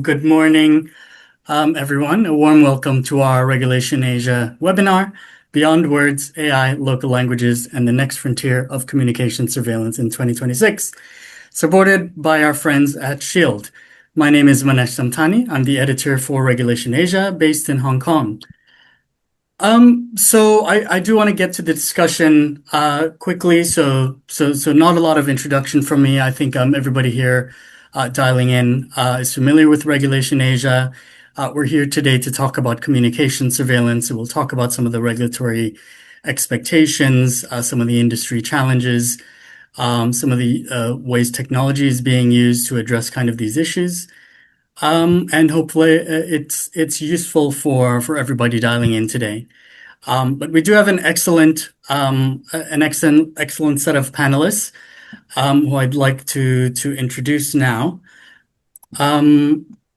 Good morning, everyone. A warm welcome to our Regulation Asia webinar, Beyond Words, AI, Local Languages, and the Next Frontier of Communication Surveillance in 2026, supported by our friends at Shield. My name is Manesh Samtani. I'm the editor for Regulation Asia, based in Hong Kong. So I do want to get to the discussion quickly. So not a lot of introduction from me. I think everybody here dialing in is familiar with Regulation Asia. We're here today to talk about communication surveillance. We'll talk about some of the regulatory expectations, some of the industry challenges, some of the ways technology is being used to address kind of these issues. And hopefully it's useful for everybody dialing in today. But we do have an excellent set of panelists who I'd like to introduce now.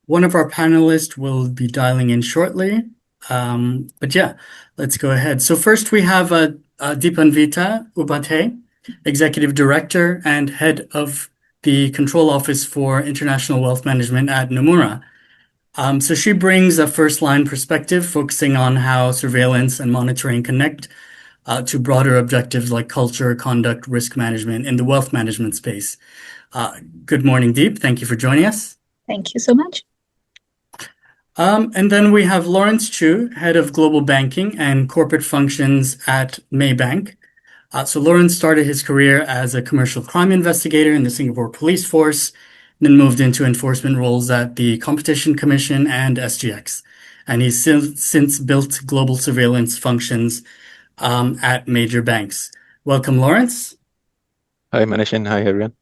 One of our panelists will be dialing in shortly. But yeah, let's go ahead. So first we have Deepanvita Upadhyay, Executive Director and Head of the Control Office for International Wealth Management at Nomura. So she brings a first-line perspective, focusing on how surveillance and monitoring connect to broader objectives like culture, conduct, risk management in the wealth management space. Good morning, Deep. Thank you for joining us. Thank you so much. And then we have Lawrence Choo, Head of Global Banking and Corporate Functions at Maybank. So Lawrence started his career as a commercial crime investigator in the Singapore Police Force, then moved into enforcement roles at the Competition Commission and SGX. And he's since built global surveillance functions at major banks. Welcome, Lawrence. Hi, Manesh, and hi, everyone.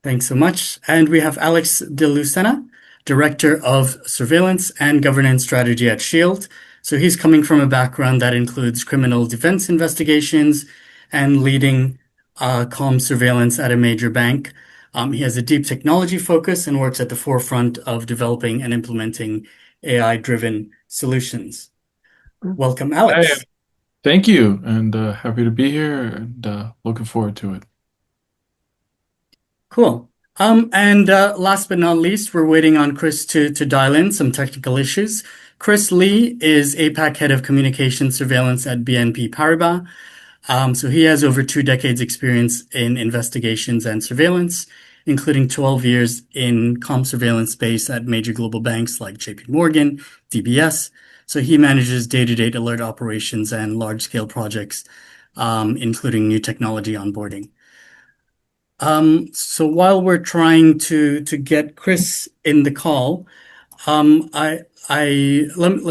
Thanks so much. And we have Alex de Lucena, Director of Surveillance and Governance Strategy at Shield. So he's coming from a background that includes criminal defense investigations and leading comm surveillance at a major bank. He has a deep technology focus and works at the forefront of developing and implementing AI-driven solutions. Welcome, Alex. Hey, thank you, and happy to be here, and looking forward to it. Cool. And last but not least, we're waiting on Chris to dial in some technical issues. Chris Lee is APAC Head of Communication Surveillance at BNP Paribas. So he has over 2 decades experience in investigations and surveillance, including 12 years in comm surveillance space at major global banks like JP Morgan, DBS. So he manages day-to-day alert operations and large-scale projects, including new technology onboarding. So while we're trying to get Chris in the call, let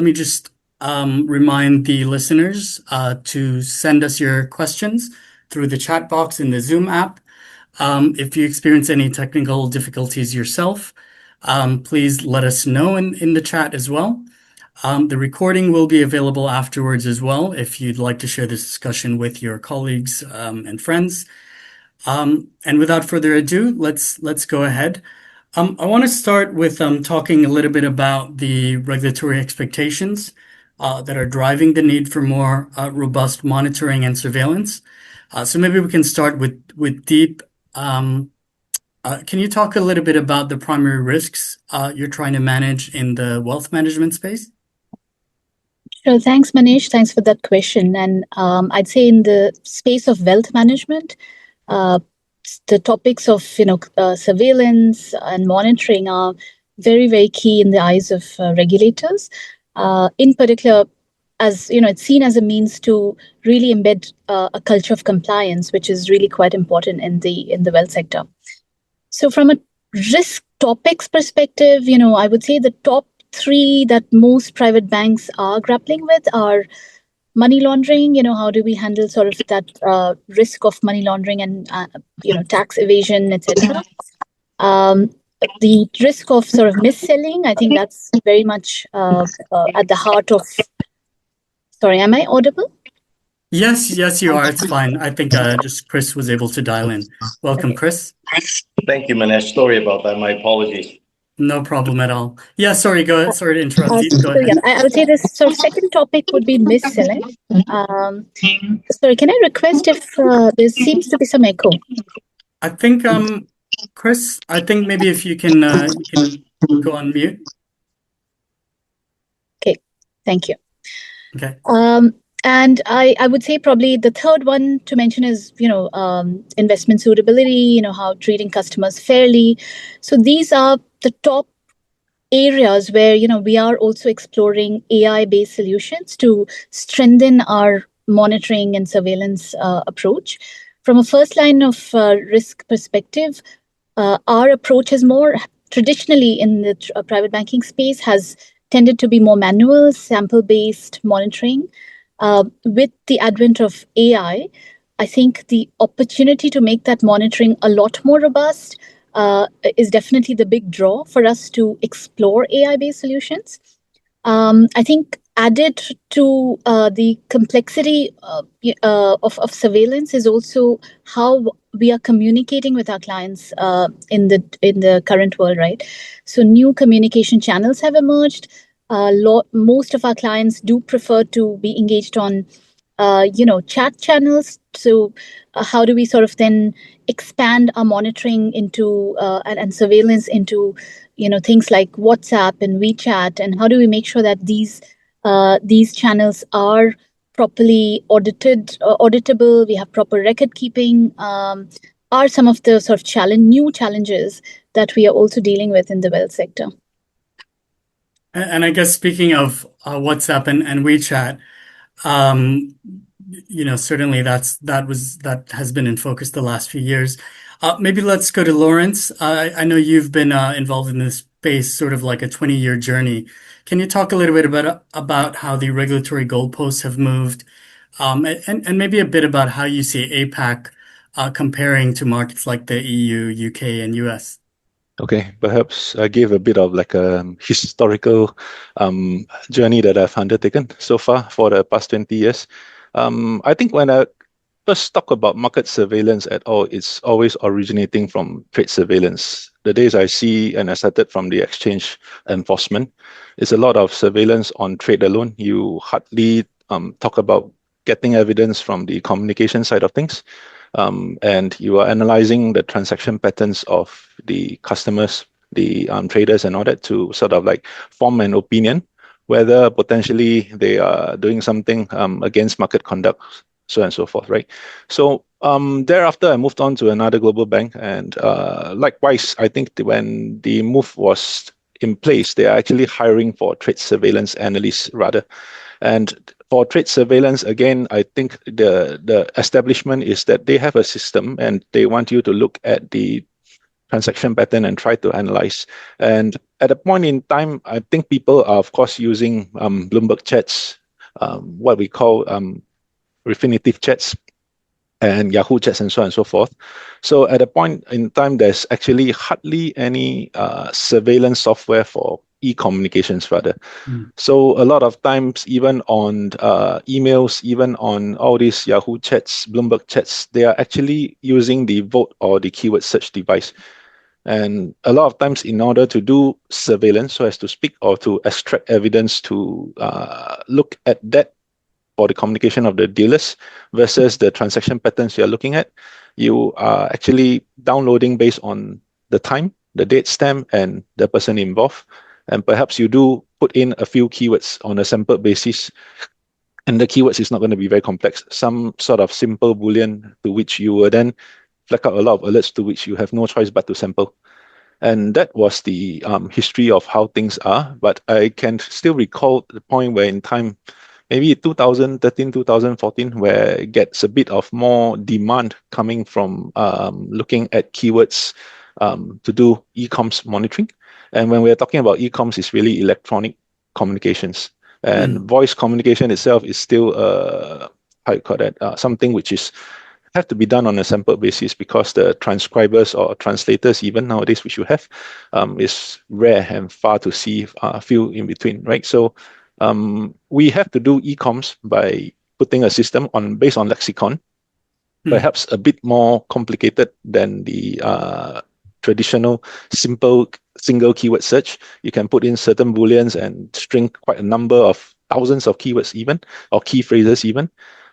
me just remind the listeners to send us your questions through the chat box in the Zoom app. If you experience any technical difficulties yourself, please let us know in the chat as well. The recording will be available afterwards as well if you'd like to share this discussion with your colleagues and friends. And without further ado, let's go ahead. I want to start with talking a little bit about the regulatory expectations that are driving the need for more robust monitoring and surveillance. So maybe we can start with Deep. Can you talk a little bit about the primary risks you're trying to manage in the wealth management space? Sure. Thanks, Manesh. Thanks for that question. And I'd say in the space of wealth management, the topics of surveillance and monitoring are very, very key in the eyes of regulators. In particular, as it's seen as a means to really embed a culture of compliance, which is really quite important in the wealth sector. So, from a risk topics perspective, I would say the top 3 that most private banks are grappling with are money laundering. How do we handle sort of that risk of money laundering and tax evasion, etc. The risk of sort of mis-selling, I think that's very much at the heart of. Sorry, am I audible? Yes, you are. It's fine. I think just Chris was able to dial in. Welcome, Chris. Thank you, Manesh. Sorry about that. My apologies. No problem at all. Yeah, sorry. Go ahead. Sorry to interrupt you. Go ahead. Yeah, I would say this sort of second topic would be mis-selling. Sorry, can I request if there seems to be some echo? I think, Chris, maybe if you can go on mute. Okay, thank you. Okay. And I would say probably the third one to mention is, investment suitability, how treating customers fairly. So these are the top areas where, we are also exploring AI-based solutions to strengthen our monitoring and surveillance approach. From a first line of risk perspective, our approach is more traditionally in the private banking space has tended to be more manual, sample-based monitoring. With the advent of AI, I think the opportunity to make that monitoring a lot more robust is definitely the big draw for us to explore AI-based solutions. I think added to the complexity of surveillance is also how we are communicating with our clients in the current world, right? So new communication channels have emerged. Most of our clients do prefer to be engaged on chat channels. So how do we sort of then expand our monitoring into and surveillance into things like WhatsApp and WeChat, and how do we make sure that these channels are properly auditable, we have proper record keeping, are some of the sort of new challenges that we are also dealing with in the wealth sector. And I guess speaking of WhatsApp and WeChat, certainly that has been in focus the last few years. Maybe let's go to Lawrence. I know you've been involved in this space sort of like a 20-year journey. Can you talk a little bit about how the regulatory goalposts have moved, and maybe a bit about how you see APAC comparing to markets like the EU, UK, and US? Okay, perhaps I give a bit of like a historical journey that I've undertaken so far for the past 20 years. I think when I first talk about market surveillance at all, it's always originating from trade surveillance. The days I see and I started from the exchange enforcement, it's a lot of surveillance on trade alone. You hardly talk about getting evidence from the communication side of things. And you are analyzing the transaction patterns of the customers, the traders and all that to sort of like form an opinion whether potentially they are doing something against market conduct, so on and so forth, right? So thereafter, I moved on to another global bank, and likewise, I think when the move was in place, they are actually hiring for trade surveillance analysts rather. And for trade surveillance, again, I think the establishment is that they have a system and they want you to look at the transaction pattern and try to analyze. And at a point in time, I think people are, of course, using Bloomberg chats, what we call Refinitiv chats, and Yahoo chats, and so on and so forth. So at a point in time, there's actually hardly any surveillance software for e-communications rather. So a lot of times, even on emails, even on all these Yahoo chats, Bloomberg chats, they are actually using the vote or the keyword search device. And a lot of times, in order to do surveillance, so as to speak, or to extract evidence to look at that for the communication of the dealers versus the transaction patterns you're looking at, you are actually downloading based on the time, the date stamp, and the person involved. And perhaps you do put in a few keywords on a sample basis, and the keywords is not going to be very complex. Some sort of simple Boolean to which you will then flag out a lot of alerts to which you have no choice but to sample. And that was the history of how things are. But I can still recall the point where in time, maybe 2013, 2014, where it gets a bit of more demand coming from looking at keywords to do e-coms monitoring. And when we're talking about e-coms, it's really electronic communications. And voice communication itself is still, how you call that, something which is have to be done on a sample basis because the transcribers or translators, even nowadays, which you have, is rare and far to see, few in between, right? So we have to do e-coms by putting a system based on lexicon, perhaps a bit more complicated than the traditional simple single keyword search. You can put in certain booleans and string quite a number of thousands of keywords even, or key phrases even,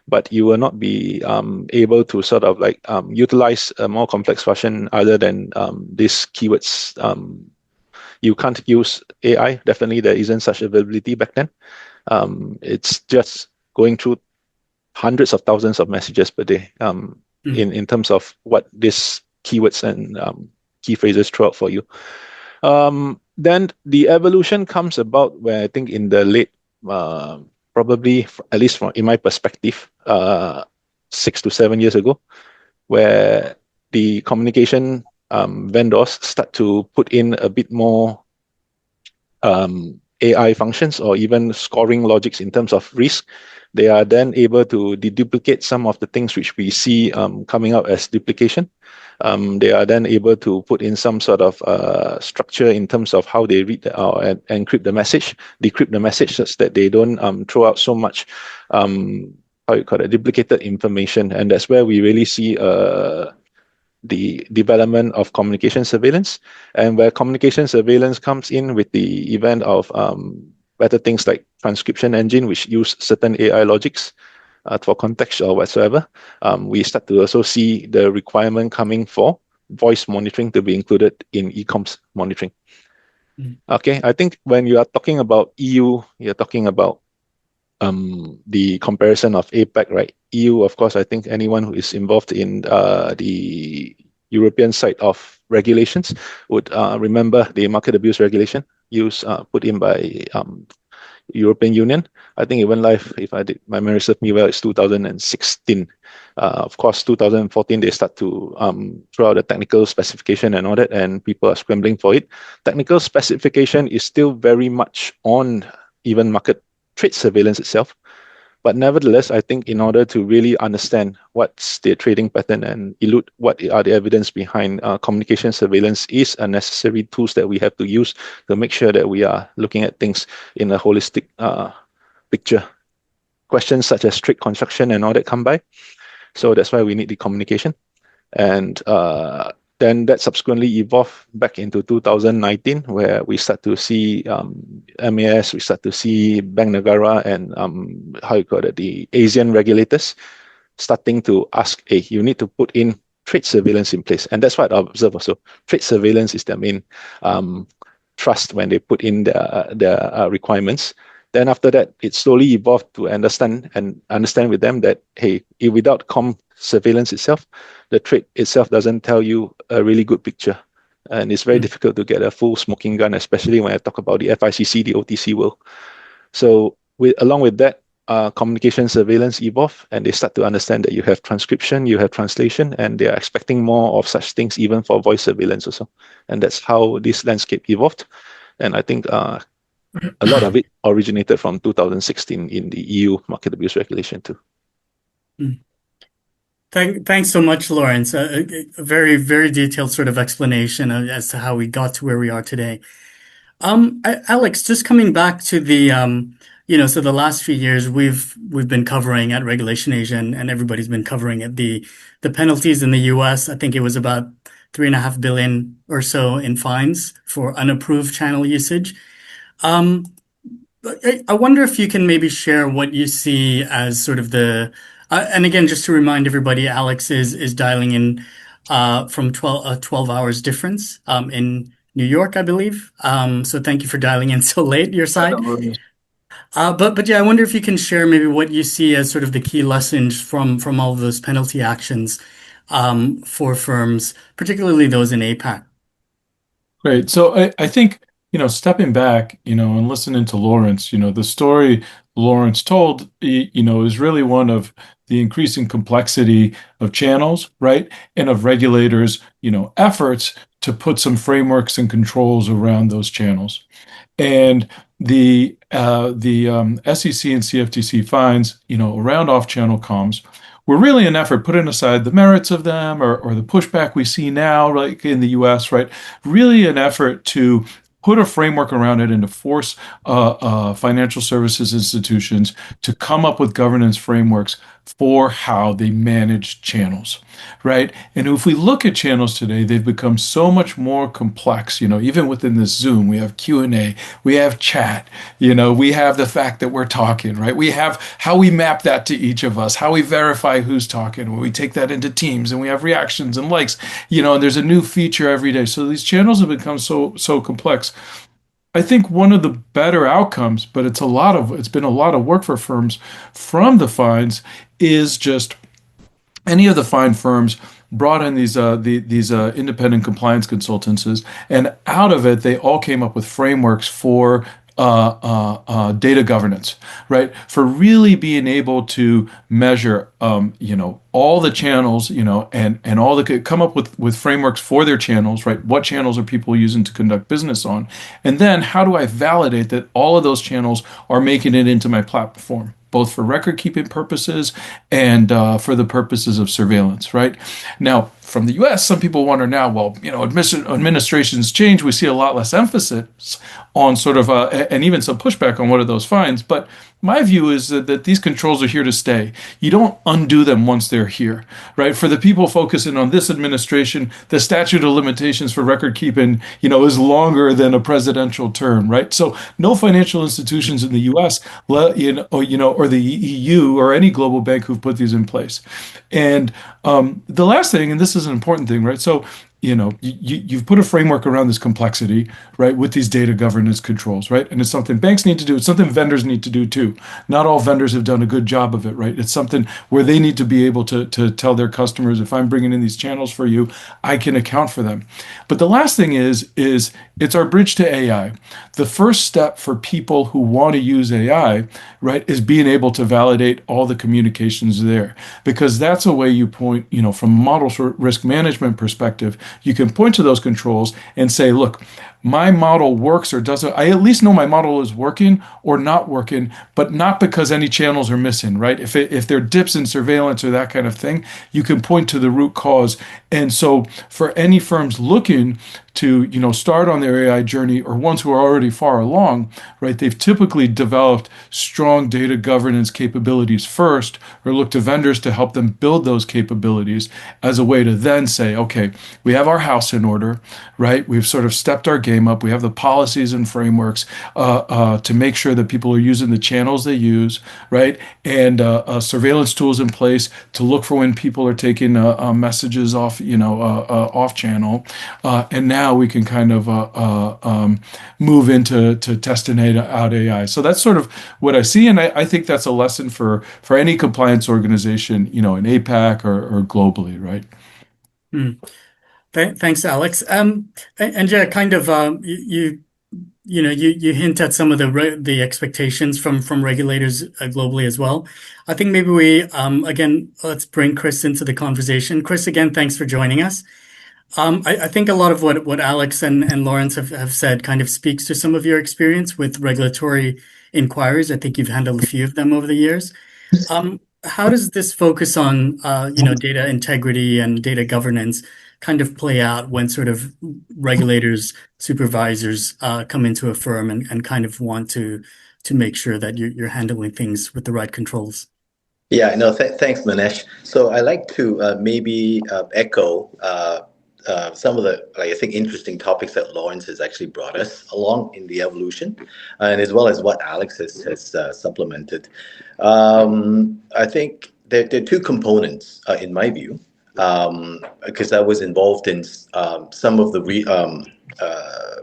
but you will not be able to sort of like utilize a more complex fashion other than these keywords you can't use AI. Definitely, there isn't such availability back then. It's just going through hundreds of thousands of messages per day in terms of what these keywords and key phrases throw out for you. Then the evolution comes about where I think in the late, probably at least in my perspective, 6 to 7 years ago, where the communication vendors start to put in a bit more AI functions or even scoring logics in terms of risk. They are then able to deduplicate some of the things which we see coming out as duplication. They are then able to put in some sort of structure in terms of how they read or encrypt the message, decrypt the message, such that they don't throw out so much how you call it, duplicated information. And that's where we really see the development of communication surveillance, and where communication surveillance comes in with the event of better things like transcription engine, which use certain AI logics for context or whatsoever. We start to also see the requirement coming for voice monitoring to be included in e-coms monitoring. Okay, I think when you are talking about EU, you're talking about the comparison of APAC, right? EU, of course, I think anyone who is involved in the European side of regulations would remember the market abuse regulation put in by European Union. I think it went live, if my memory serves me well, it's 2016. Of course, 2014, they start to throw out the technical specification and all that, and people are scrambling for it. Technical specification is still very much on even market trade surveillance itself. But nevertheless, I think in order to really understand what's the trading pattern and elude what are the evidence behind communication surveillance is a necessary tools that we have to use to make sure that we are looking at things in a holistic picture. Questions such as strict construction and all that come by. So that's why we need the communication. And then that subsequently evolved back into 2019, where we start to see MAS, we start to see Bank Negara and the Asian regulators starting to ask, hey, you need to put in trade surveillance in place. And that's what I observe also. Trade surveillance is their main trust when they put in the requirements. Then after that, it slowly evolved to understand with them that, hey, without surveillance itself, the trade itself doesn't tell you a really good picture. And it's very difficult to get a full smoking gun, especially when I talk about the FICC, the OTC world. So along with that, communication surveillance evolved, and they start to understand that you have transcription, you have translation, and they are expecting more of such things even for voice surveillance also. And that's how this landscape evolved. And I think a lot of it originated from 2016 in the EU market abuse regulation too. Thanks so much, Lawrence. A very, very detailed sort of explanation as to how we got to where we are today. Alex, just coming back to the, so the last few years we've been covering at Regulation Asia, and everybody's been covering it. The penalties in the US, I think it was about $3.5 billion or so in fines for unapproved channel usage. I wonder if you can maybe share what you see as sort of and again, just to remind everybody, Alex is dialing in from 12 hours difference in New York, I believe. So thank you for dialing in so late, your side. But yeah, I wonder if you can share maybe what you see as sort of the key lessons from all of those penalty actions for firms, particularly those in APAC. Great. So I think, stepping back, and listening to Lawrence, the story Lawrence told, is really one of the increasing complexity of channels, right? And of regulators, efforts to put some frameworks and controls around those channels. And the SEC and CFTC fines, around off-channel comms were really an effort, putting aside the merits of them or the pushback we see now, like in the US, right? Really an effort to put a framework around it and to force financial services institutions to come up with governance frameworks for how they manage channels, right? And if we look at channels today, they've become so much more complex. Even within this Zoom, we have Q&A, we have chat, we have the fact that we're talking, right? We have how we map that to each of us, how we verify who's talking, when we take that into Teams, and we have reactions and likes, and there's a new feature every day. So these channels have become so complex. I think one of the better outcomes, but it's been a lot of work for firms from the fines, is just any of the fine firms brought in these independent compliance consultants, and out of it, they all came up with frameworks for data governance, right? For really being able to measure, all the channels, and all the come up with frameworks for their channels, right? What channels are people using to conduct business on? And then how do I validate that all of those channels are making it into my platform, both for record keeping purposes and for the purposes of surveillance, right? Now, from the US, some people wonder now, well, administrations change. We see a lot less emphasis on sort of, and even some pushback on what are those fines. But my view is that these controls are here to stay. You don't undo them once they're here, right? For the people focusing on this administration, the statute of limitations for record keeping, is longer than a presidential term, right? So no financial institutions in the U.S., or the EU or any global bank who've put these in place. And the last thing, and this is an important thing, right? So you've put a framework around this complexity, right, with these data governance controls, right? And it's something banks need to do. It's something vendors need to do too. Not all vendors have done a good job of it, right? It's something where they need to be able to tell their customers, if I'm bringing in these channels for you, I can account for them. But the last thing is it's our bridge to AI. The first step for people who want to use AI, right, is being able to validate all the communications there, because that's a way you point, from a model risk management perspective, you can point to those controls and say, look, my model works or doesn't. I at least know my model is working or not working, but not because any channels are missing, right? If there are dips in surveillance or that kind of thing, you can point to the root cause. And so for any firms looking to, start on their AI journey, or ones who are already far along, right, they've typically developed strong data governance capabilities first, or look to vendors to help them build those capabilities as a way to then say, okay, we have our house in order, right? We've sort of stepped our game up. We have the policies and frameworks to make sure that people are using the channels they use, right? And surveillance tools in place to look for when people are taking messages off, off channel. And now we can kind of move into testing out AI. So that's sort of what I see, and I think that's a lesson for any compliance organization, in APAC or globally, right? Thanks, Alex. And yeah, kind of you hint at some of the expectations from regulators globally as well. I think maybe we again, let's bring Chris into the conversation. Chris, again, thanks for joining us. I think a lot of what Alex and Lawrence have said kind of speaks to some of your experience with regulatory inquiries. I think you've handled a few of them over the years. How does this focus on data integrity and data governance kind of play out when sort of regulators, supervisors come into a firm and kind of want to make sure that you're handling things with the right controls? Yeah, no, thanks, Manesh. So I like to maybe echo some of the, I think, interesting topics that Lawrence has actually brought us along in the evolution, and as well as what Alex has supplemented. I think there are two components, in my view, because I was involved in some of the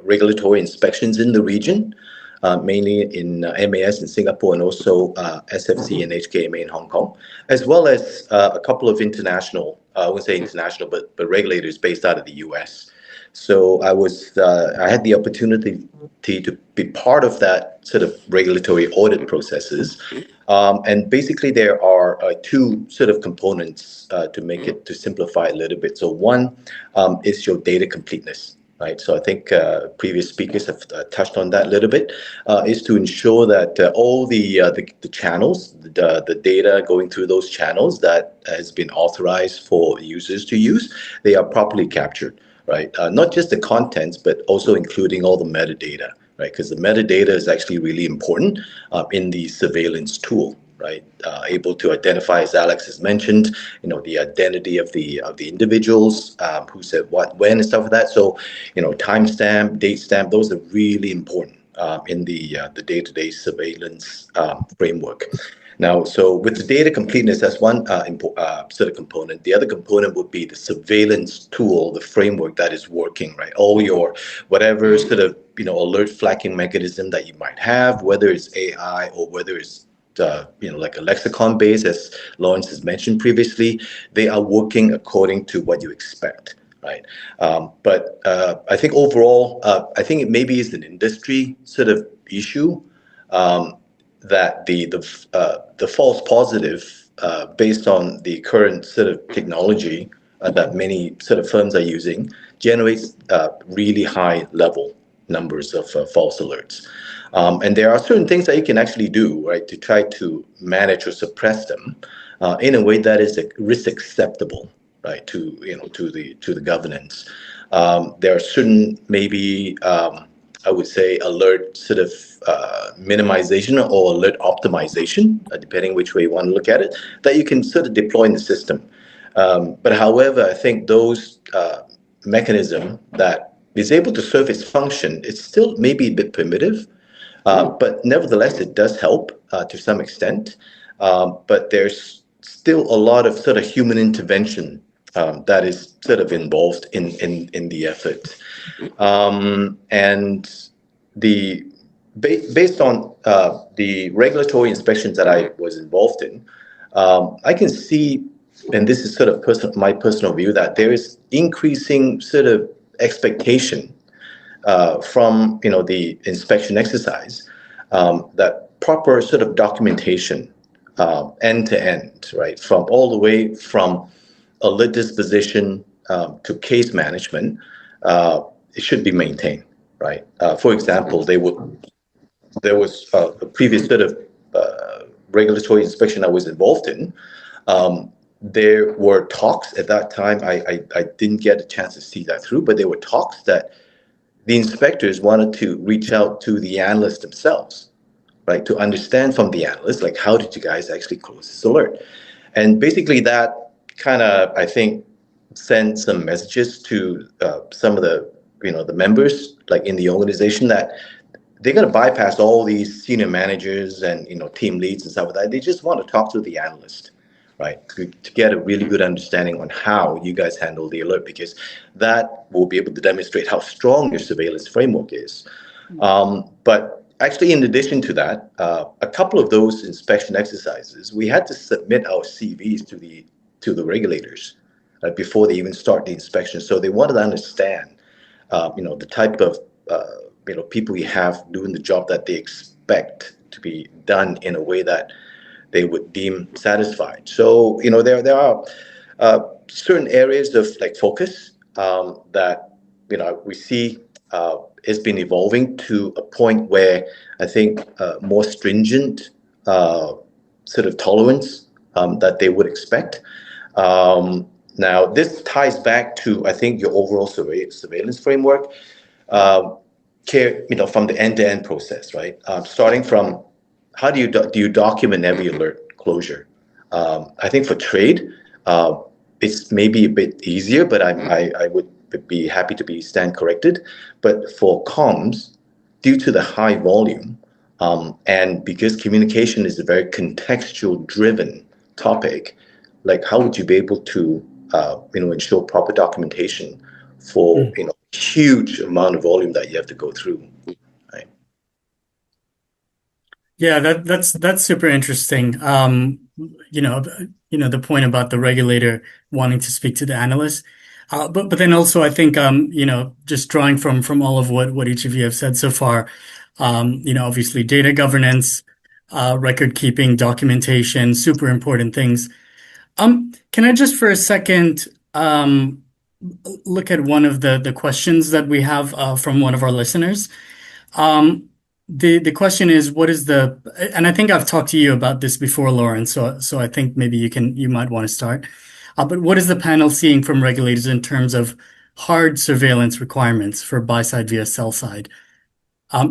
regulatory inspections in the region, mainly in MAS in Singapore, and also SFC and HKMA in Hong Kong, as well as a couple of international, I wouldn't say international, but regulators based out of the US. So I had the opportunity to be part of that sort of regulatory audit processes. And basically there are two sort of components to simplify a little bit. So one is your data completeness. Right, so I think previous speakers have touched on that a little bit, is to ensure that all the channels, the data going through those channels that has been authorized for users to use, they are properly captured, right? Not just the contents, but also including all the metadata, right? Because the metadata is actually really important in the surveillance tool, right? Able to identify, as Alex has mentioned, the identity of the individuals, who said what, when, and stuff like that. So, timestamp, date stamp, those are really important in the day-to-day surveillance framework. Now, so with the data completeness, that's one sort of component. The other component would be the surveillance tool, the framework that is working, right? All your whatever sort of alert flagging mechanism that you might have, whether it's AI or whether it's like a lexicon base, as Lawrence has mentioned previously, they are working according to what you expect, right? But I think overall, I think it maybe is an industry sort of issue. That the false positive based on the current sort of technology that many sort of firms are using generates really high level numbers of false alerts. And there are certain things that you can actually do, right, to try to manage or suppress them in a way that is risk acceptable, right, to the governance. There are certain maybe I would say alert sort of minimization or alert optimization, depending which way you want to look at it, that you can sort of deploy in the system. But however, I think those mechanism that is able to serve its function, it's still maybe a bit primitive, but nevertheless, it does help to some extent. But there's still a lot of sort of human intervention that is sort of involved in the effort. And based on the regulatory inspections that I was involved in, I can see, and this is sort of my personal view, that there is increasing sort of expectation from the inspection exercise, that proper sort of documentation end to end, right, from all the way from alert disposition to case management, it should be maintained, right? For example, there was a previous sort of regulatory inspection I was involved in. There were talks at that time. I didn't get a chance to see that through, but there were talks that the inspectors wanted to reach out to the analysts themselves, right, to understand from the analysts, like, how did you guys actually close this alert? And basically that kind of, I think, sent some messages to some of the members, like in the organization, that they're going to bypass all these senior managers and team leads and stuff like that. They just want to talk to the analyst, right, to get a really good understanding on how you guys handle the alert, because that will be able to demonstrate how strong your surveillance framework is. But actually, in addition to that, a couple of those inspection exercises, we had to submit our CVs to the regulators before they even start the inspection. So they wanted to understand, the type of people we have doing the job that they expect to be done in a way that they would deem satisfied. So there are certain areas of focus that we see has been evolving to a point where I think more stringent sort of tolerance that they would expect. Now, this ties back to, I think, your overall surveillance framework, from the end-to-end process, right? Starting from how do you document every alert closure? I think for trade, it's maybe a bit easier, but I would be happy to stand corrected. But for comms, due to the high volume, and because communication is a very contextual-driven topic, like, how would you be able to ensure proper documentation for huge amount of volume that you have to go through, right? Yeah, that's super interesting. The point about the regulator wanting to speak to the analyst. But then also I think just drawing from all of what each of you have said so far, obviously data governance, record keeping, documentation, super important things. Can I just for a second look at one of the questions that we have from one of our listeners? The question is, and I think I've talked to you about this before, Lauren, so I think maybe you might want to start. But what is the panel seeing from regulators in terms of hard surveillance requirements for buy side via sell side?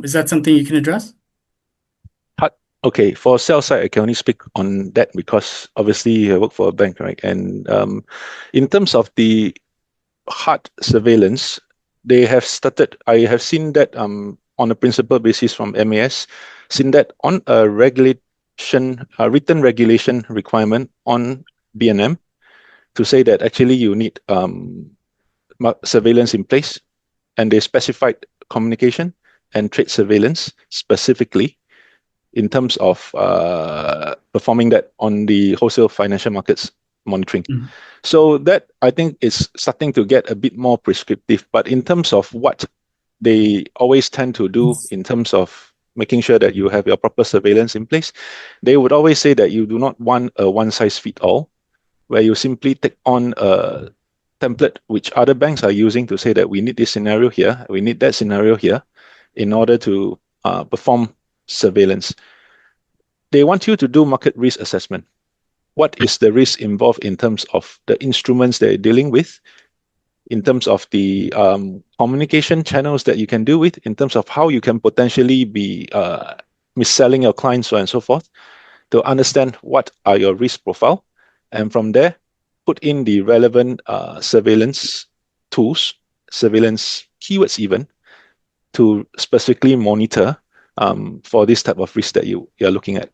Is that something you can address? Okay, for sell side, I can only speak on that because obviously I work for a bank, right? And in terms of the hard surveillance, they have started. I have seen that on a principal basis from MAS, seen that on a regulation, a written regulation requirement on BNM to say that actually you need surveillance in place, and they specified communication and trade surveillance specifically in terms of performing that on the wholesale financial markets monitoring. Mm. So that I think is starting to get a bit more prescriptive. But in terms of what they always tend to do in terms of making sure that you have your proper surveillance in place, they would always say that you do not want a one size fit all, where you simply take on a template which other banks are using to say that we need this scenario here, we need that scenario here in order to perform surveillance. They want you to do market risk assessment. What is the risk involved in terms of the instruments they're dealing with, in terms of the communication channels that you can deal with, in terms of how you can potentially be mis-selling your clients, so on and so forth, to understand what are your risk profile. And from there, put in the relevant surveillance tools, surveillance keywords even, to specifically monitor for this type of risk that you're looking at.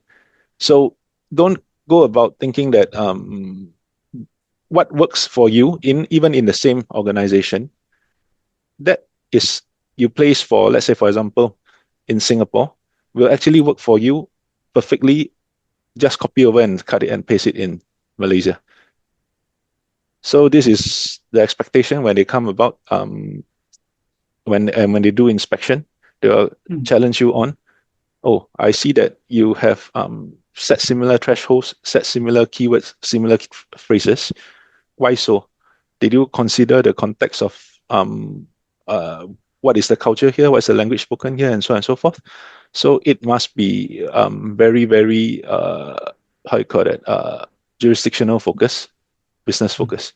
So don't go about thinking that what works for you even in the same organization, that is you place for, let's say, for example, in Singapore, will actually work for you perfectly. Just copy over and cut it and paste it in Malaysia. So this is the expectation when they come about when they do inspection, they'll challenge you on, oh, I see that you have set similar thresholds, set similar keywords, similar phrases. Why so? Did you consider the context of what is the culture here, what's the language spoken here, and so on and so forth? So it must be very, very, how you call it, jurisdictional focus, business focus.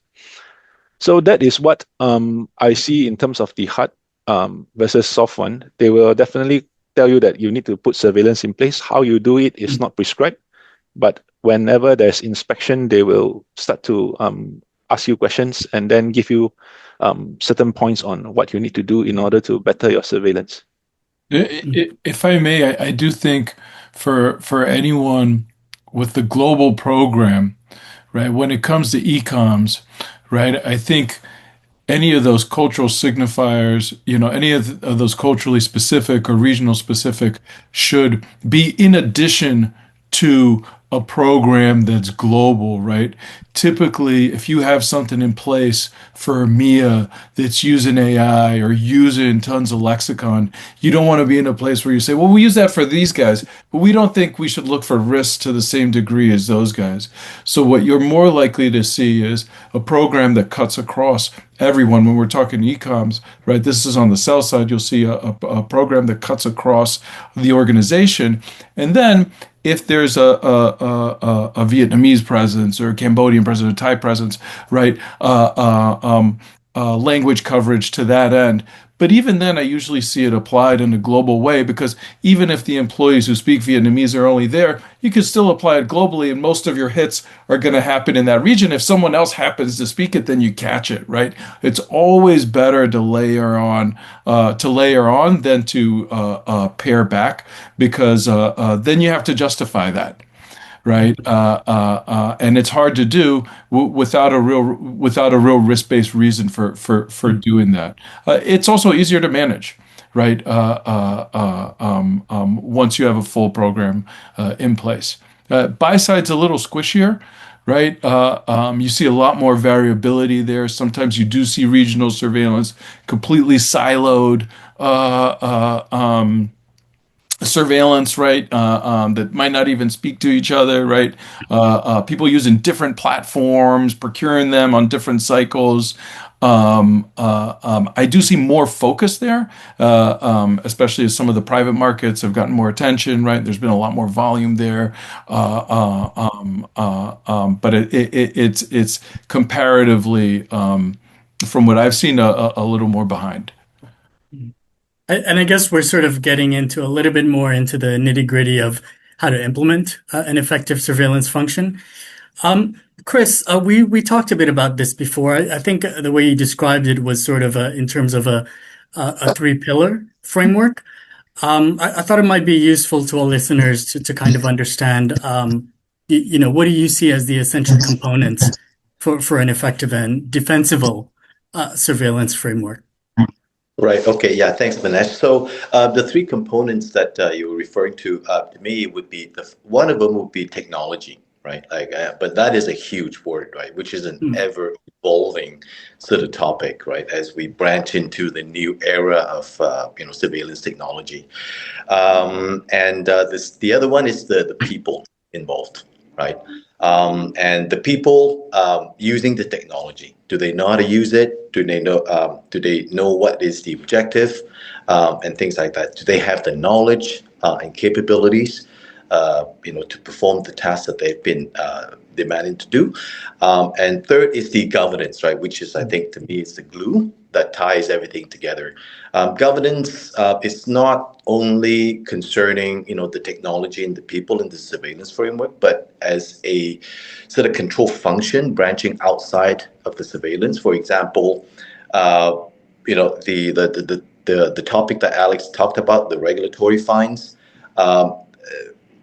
So that is what I see in terms of the hard versus soft one. They will definitely tell you that you need to put surveillance in place. How you do it is not prescribed, but whenever there's inspection, they will start to ask you questions and then give you certain points on what you need to do in order to better your surveillance. If I may, I do think for anyone with the global program, right, when it comes to e-coms, right, I think any of those cultural signifiers, any of those culturally specific or regional specific should be in addition to a program that's global, right? Typically, if you have something in place for EMEA that's using AI or using tons of lexicon, you don't want to be in a place where you say, well, we use that for these guys, but we don't think we should look for risks to the same degree as those guys. So what you're more likely to see is a program that cuts across everyone. When we're talking e-coms, right? This is on the sell side. You'll see a program that cuts across the organization, and then if there's a Vietnamese presence or a Cambodian presence or Thai presence, right? Language coverage to that end. But even then, I usually see it applied in a global way because even if the employees who speak Vietnamese are only there, you can still apply it globally, and most of your hits are going to happen in that region. If someone else happens to speak it, then you catch it, right? It's always better to layer on than to pare back because then you have to justify that. Right, and it's hard to do without a real risk-based reason for doing that. It's also easier to manage, right? Once you have a full program in place. Buy side's a little squishier, right? You see a lot more variability there. Sometimes you do see regional surveillance completely siloed. Surveillance, right? That might not even speak to each other, right? People using different platforms, procuring them on different cycles. I do see more focus there, especially as some of the private markets have gotten more attention, right? There's been a lot more volume there. But it's comparatively, from what I've seen, a little more behind. And I guess we're sort of getting into a little bit more into the nitty-gritty of how to implement an effective surveillance function. Chris, we talked a bit about this before. I think the way you described it was sort of in terms of a three-pillar framework. I thought it might be useful to all listeners to kind of understand, what do you see as the essential components for an effective and defensible surveillance framework? Right. Okay. Yeah. Thanks, Manesh. So the three components that you were referring to me would be one of them would be technology, right? But that is a huge word, right? Which is an ever evolving sort of topic, right? As we branch into the new era of surveillance technology, and the other one is the people involved, right? And the people using the technology. Do they know how to use it? Do they know? Do they know what is the objective, and things like that? Do they have the knowledge and capabilities, to perform the tasks that they've been demanded to do? And third is the governance, right? Which is, I think, to me, is the glue that ties everything together. Governance is not only concerning, the technology and the people in the surveillance framework, but as a sort of control function branching outside of the surveillance. For example, the topic that Alex talked about, the regulatory fines.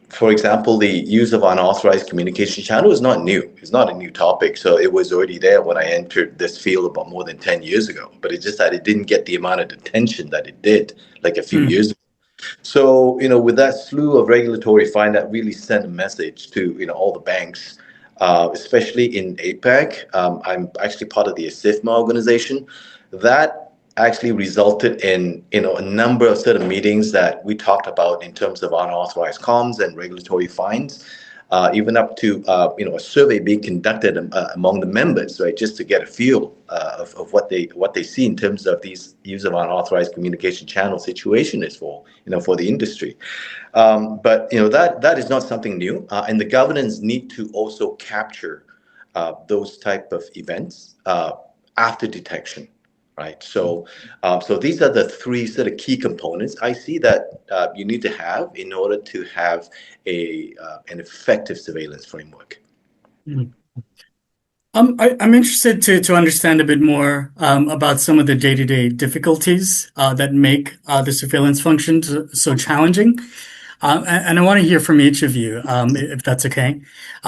For example, the use of unauthorized communication channel is not new. It's not a new topic. So it was already there when I entered this field about more than 10 years ago. But it's just that it didn't get the amount of attention that it did like a few years ago. So, with that slew of regulatory fine, that really sent a message to, all the banks, especially in APAC. I'm actually part of the ASIC organization. That actually resulted in a number of sort of meetings that we talked about in terms of unauthorized comms and regulatory fines, even up to a survey being conducted among the members, right, just to get a feel of what they see in terms of these use of unauthorized communication channel situation is for the industry. But that is not something new, and the governance need to also capture those type of events after detection. Right. So these are the three sort of key components I see that you need to have in order to have an effective surveillance framework. I'm interested to understand a bit more about some of the day-to-day difficulties that make the surveillance function so challenging. And I want to hear from each of you, if that's okay.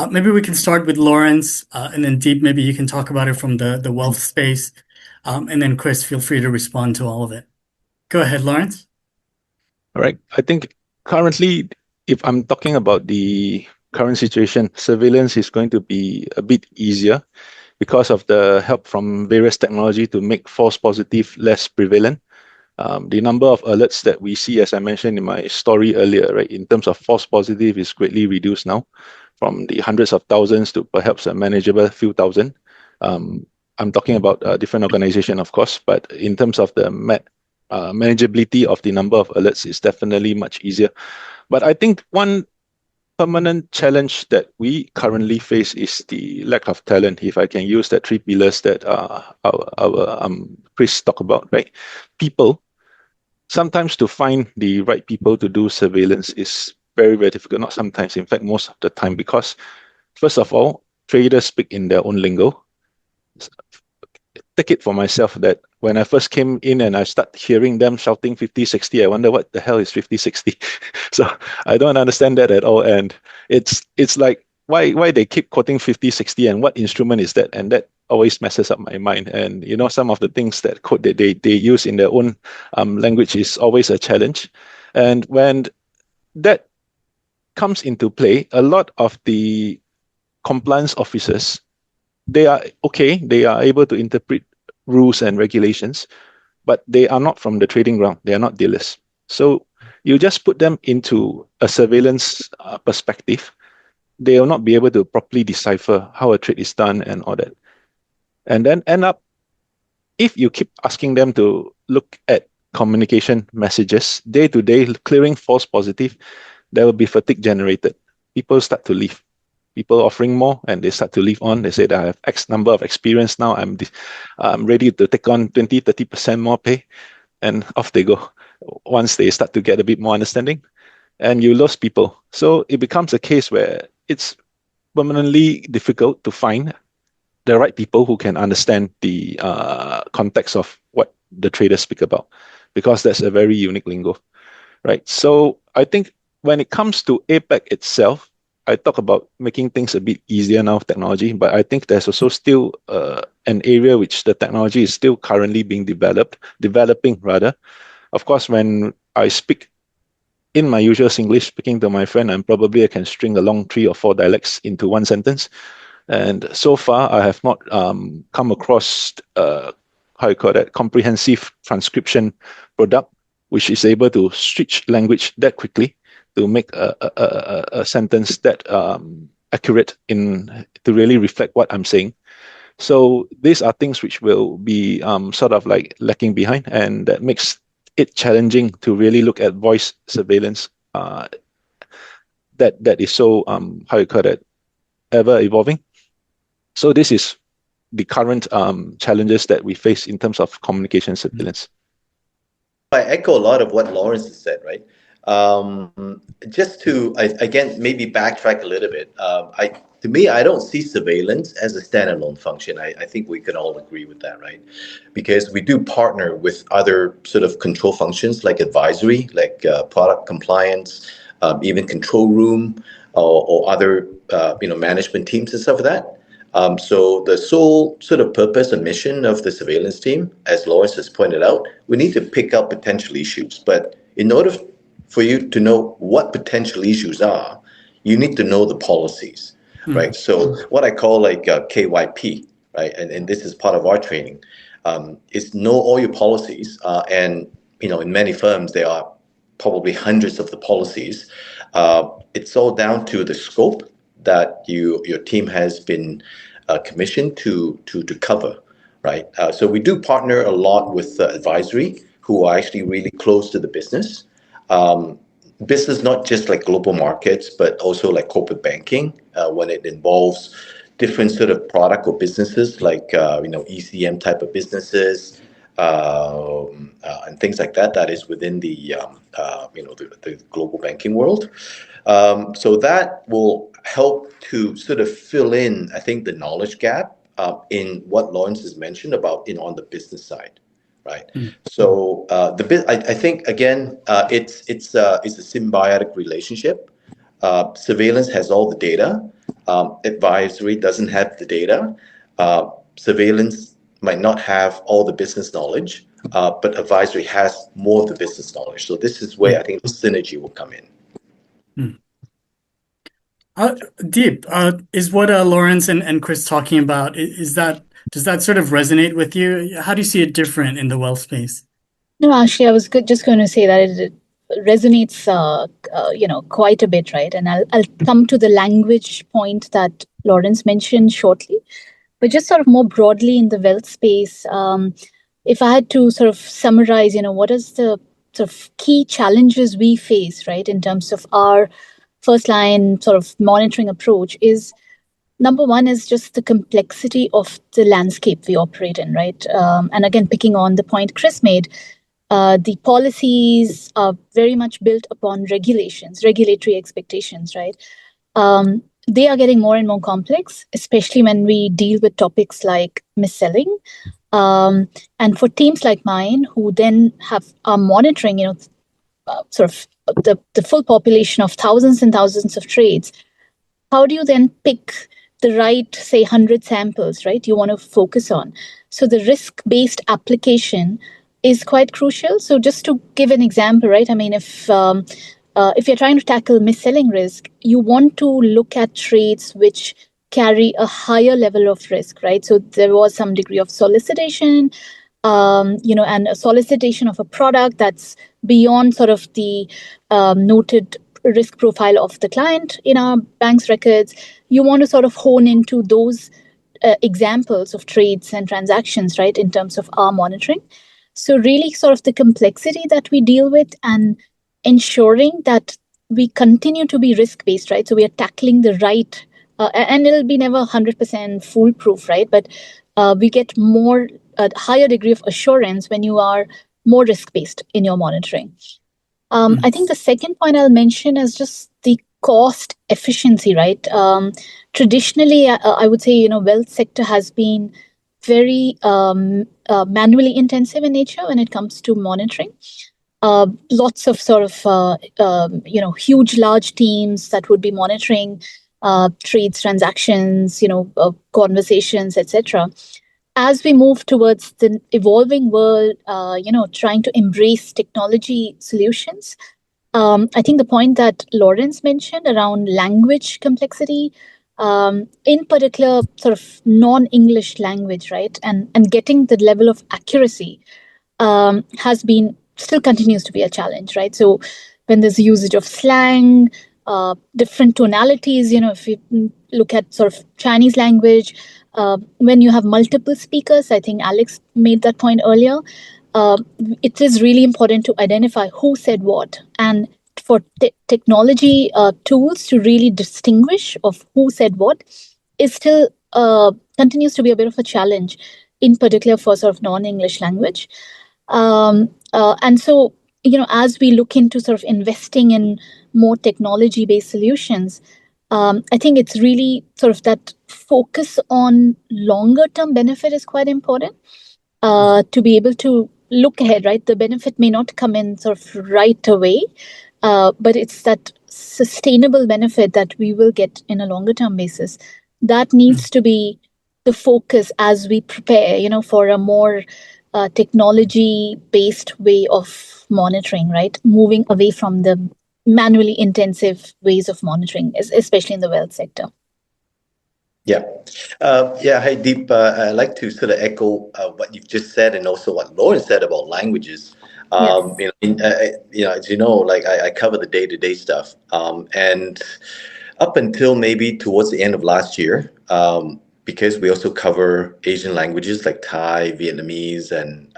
Maybe we can start with Lawrence, and then Deep, maybe you can talk about it from the wealth space. And then Chris, feel free to respond to all of it. Go ahead, Lawrence. All right. I think currently, if I'm talking about the current situation, surveillance is going to be a bit easier because of the help from various technology to make false positive less prevalent. The number of alerts that we see, as I mentioned in my story earlier, right, in terms of false positive is greatly reduced now from the hundreds of thousands to perhaps a manageable few thousand. I'm talking about a different organization, of course, but in terms of the manageability of the number of alerts is definitely much easier. But I think one permanent challenge that we currently face is the lack of talent, if I can use that three pillars that our Chris talked about, right? People. Sometimes to find the right people to do surveillance is very, very difficult. Not sometimes, in fact, most of the time, because first of all, traders speak in their own lingo. Take it for myself that when I first came in and I start hearing them shouting 50-60, I wonder what the hell is 50-60. So I don't understand that at all. And it's like, why they keep quoting 50-60 and what instrument is that? And that always messes up my mind. And some of the things that they use in their own language is always a challenge. And when that comes into play, a lot of the compliance officers, they are able to interpret rules and regulations, but they are not from the trading ground. They are not dealers. So you just put them into a surveillance perspective, they will not be able to properly decipher how a trade is done and all that. And then end up, if you keep asking them to look at communication messages, day-to-day, clearing false positive, there will be fatigue generated. People start to leave. People offering more and they start to leave on. They say that I have X number of experience now. I'm ready to take on 20-30% more pay, and off they go. Once they start to get a bit more understanding, and you lose people. So it becomes a case where it's permanently difficult to find the right people who can understand the context of what the traders speak about, because that's a very unique lingo, right? So I think when it comes to APAC itself, I talk about making things a bit easier now with technology, but I think there's also still an area which the technology is still currently being developing rather. Of course, when I speak in my usual Singlish speaking to my friend, I can string along 3 or 4 dialects into one sentence. And so far, I have not come across how you call that, comprehensive transcription product, which is able to switch language that quickly to make a sentence that accurate to really reflect what I'm saying. So these are things which will be sort of like lacking behind, and that makes it challenging to really look at voice surveillance that is so how you call it, ever evolving. So this is the current challenges that we face in terms of communication surveillance. I echo a lot of what Lawrence has said, right? Just to, again, maybe backtrack a little bit. To me, I don't see surveillance as a standalone function. I think we can all agree with that, right? Because we do partner with other sort of control functions like advisory, like product compliance, even control room, or other management teams and stuff like that. So the sole sort of purpose and mission of the surveillance team, as Lawrence has pointed out, we need to pick up potential issues. But in order for you to know what potential issues are, you need to know the policies, right? So what I call like KYP, right? And this is part of our training, is know all your policies. And, in many firms, there are probably hundreds of the policies. It's all down to the scope that your team has been commissioned to cover, right? So we do partner a lot with advisory, who are actually really close to the business. Business not just like global markets, but also like corporate banking, when it involves different sort of product or businesses like ECM type of businesses, and things like that. That is within the global banking world. So that will help to sort of fill in, I think, the knowledge gap in what Lawrence has mentioned about on the business side, right? So I think again, it's a symbiotic relationship. Surveillance has all the data. Advisory doesn't have the data. Surveillance might not have all the business knowledge, but advisory has more of the business knowledge. So this is where I think the synergy will come in. Deep, is what Lawrence and Chris talking about, does that sort of resonate with you? How do you see it different in the wealth space? No, actually, I was just going to say that it resonates, quite a bit, right? And I'll come to the language point that Lawrence mentioned shortly, but just sort of more broadly in the wealth space, if I had to sort of summarize, what is the sort of key challenges we face, right, in terms of our first line sort of monitoring approach is, number one is just the complexity of the landscape we operate in, right? And again, picking on the point Chris made, the policies are very much built upon regulatory expectations, right? They are getting more and more complex, especially when we deal with topics like mis-selling. And for teams like mine, who then are monitoring, sort of the full population of thousands and thousands of trades, how do you then pick the right, say, 100 samples, right, you want to focus on? So the risk-based application is quite crucial. So just to give an example, right, I mean, if you're trying to tackle mis-selling risk, you want to look at trades which carry a higher level of risk, right? So there was some degree of solicitation, and a solicitation of a product that's beyond sort of the noted risk profile of the client in our bank's records. You want to sort of hone into those examples of trades and transactions, right, in terms of our monitoring. So really sort of the complexity that we deal with and ensuring that we continue to be risk-based, right? So we are tackling the right, and it'll be never 100% foolproof, right? But we get a higher degree of assurance when you are more risk-based in your monitoring. I think the second point I'll mention is just the cost efficiency, right? Traditionally, I would say, wealth sector has been very manually intensive in nature when it comes to monitoring. Lots of sort of, huge, large teams that would be monitoring trades, transactions, conversations, etc. As we move towards the evolving world, trying to embrace technology solutions, I think the point that Lawrence mentioned around language complexity, in particular, sort of non-English language, right, and getting the level of accuracy has been still continues to be a challenge, right? So when there's usage of slang, different tonalities, if you look at sort of Chinese language, when you have multiple speakers, I think Alex made that point earlier, it is really important to identify who said what, and for technology tools to really distinguish of who said what is still continues to be a bit of a challenge, in particular for sort of non-English language. And so, as we look into sort of investing in more technology-based solutions, I think it's really sort of that focus on longer-term benefit is quite important to be able to look ahead, right? The benefit may not come in sort of right away, but it's that sustainable benefit that we will get in a longer-term basis. That needs to be the focus as we prepare, for a more technology-based way of monitoring, right? Moving away from the manually intensive ways of monitoring, especially in the wealth sector. Yeah. Hi, Deep. I'd like to sort of echo what you've just said and also what Lauren said about languages. As you know, like I cover the day-to-day stuff. And up until maybe towards the end of last year, because we also cover Asian languages like Thai, Vietnamese, and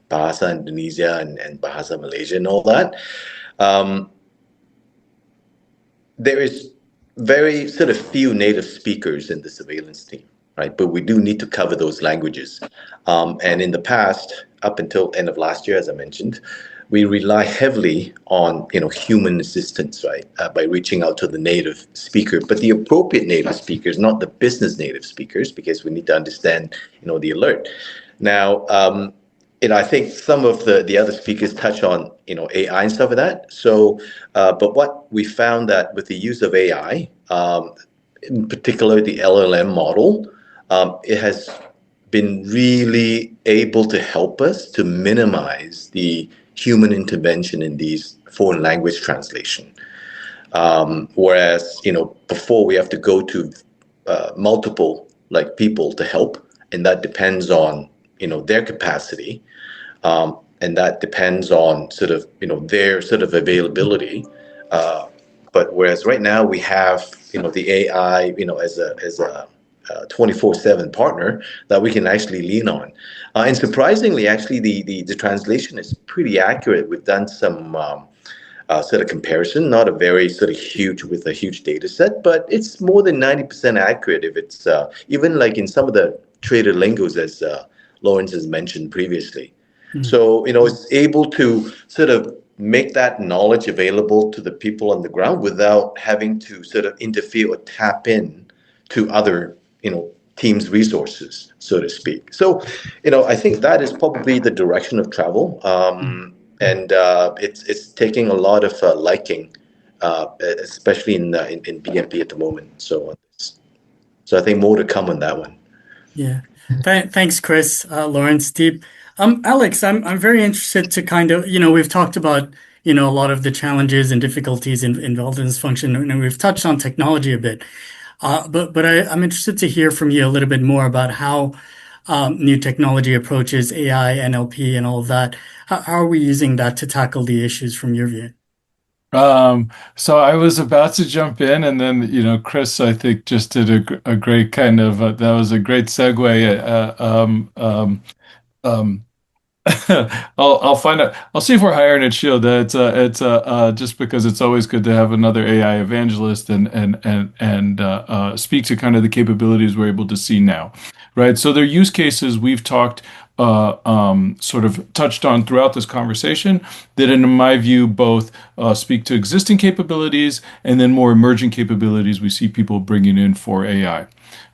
Bahasa Indonesia and Bahasa Malaysia and all that, there is very sort of few native speakers in the surveillance team, right? But we do need to cover those languages. And in the past, up until end of last year, as I mentioned, we rely heavily on human assistance, right? By reaching out to the native speaker, but the appropriate native speakers, not the business native speakers, because we need to understand the alert. Now, I think some of the other speakers touch on AI and stuff like that. So, but what we found that with the use of AI, in particular the LLM model, it has been really able to help us to minimize the human intervention in these foreign language translation. Whereas before we have to go to multiple people to help, and that depends on their capacity. And that depends on sort of their sort of availability. But whereas right now we have the AI as a 24/7 partner that we can actually lean on, and surprisingly, actually the translation is pretty accurate. We've done some sort of comparison, not a very sort of huge with a huge data set, but it's more than 90% accurate. If it's even like in some of the trader lingos, as Lawrence has mentioned previously. So, it's able to sort of make that knowledge available to the people on the ground without having to sort of interfere or tap in to other, teams' resources, so to speak. So, I think that is probably the direction of travel. And it's taking a lot of liking, especially in BNP at the moment. So I think more to come on that one. Yeah. Thanks, Chris, Lawrence, Deep. Alex, I'm very interested to kind of, we've talked about, a lot of the challenges and difficulties involved in this function, and we've touched on technology a bit. But I'm interested to hear from you a little bit more about how new technology approaches AI, NLP, and all of that. How are we using that to tackle the issues from your view? So I was about to jump in, and then Chris, I think, just did a great kind of that was a great segue. I'll find out. I'll see if we're hiring at Shield. It's just because it's always good to have another AI evangelist and speak to kind of the capabilities we're able to see now, right? So their use cases we've talked sort of touched on throughout this conversation that, in my view, both speak to existing capabilities and then more emerging capabilities we see people bringing in for AI.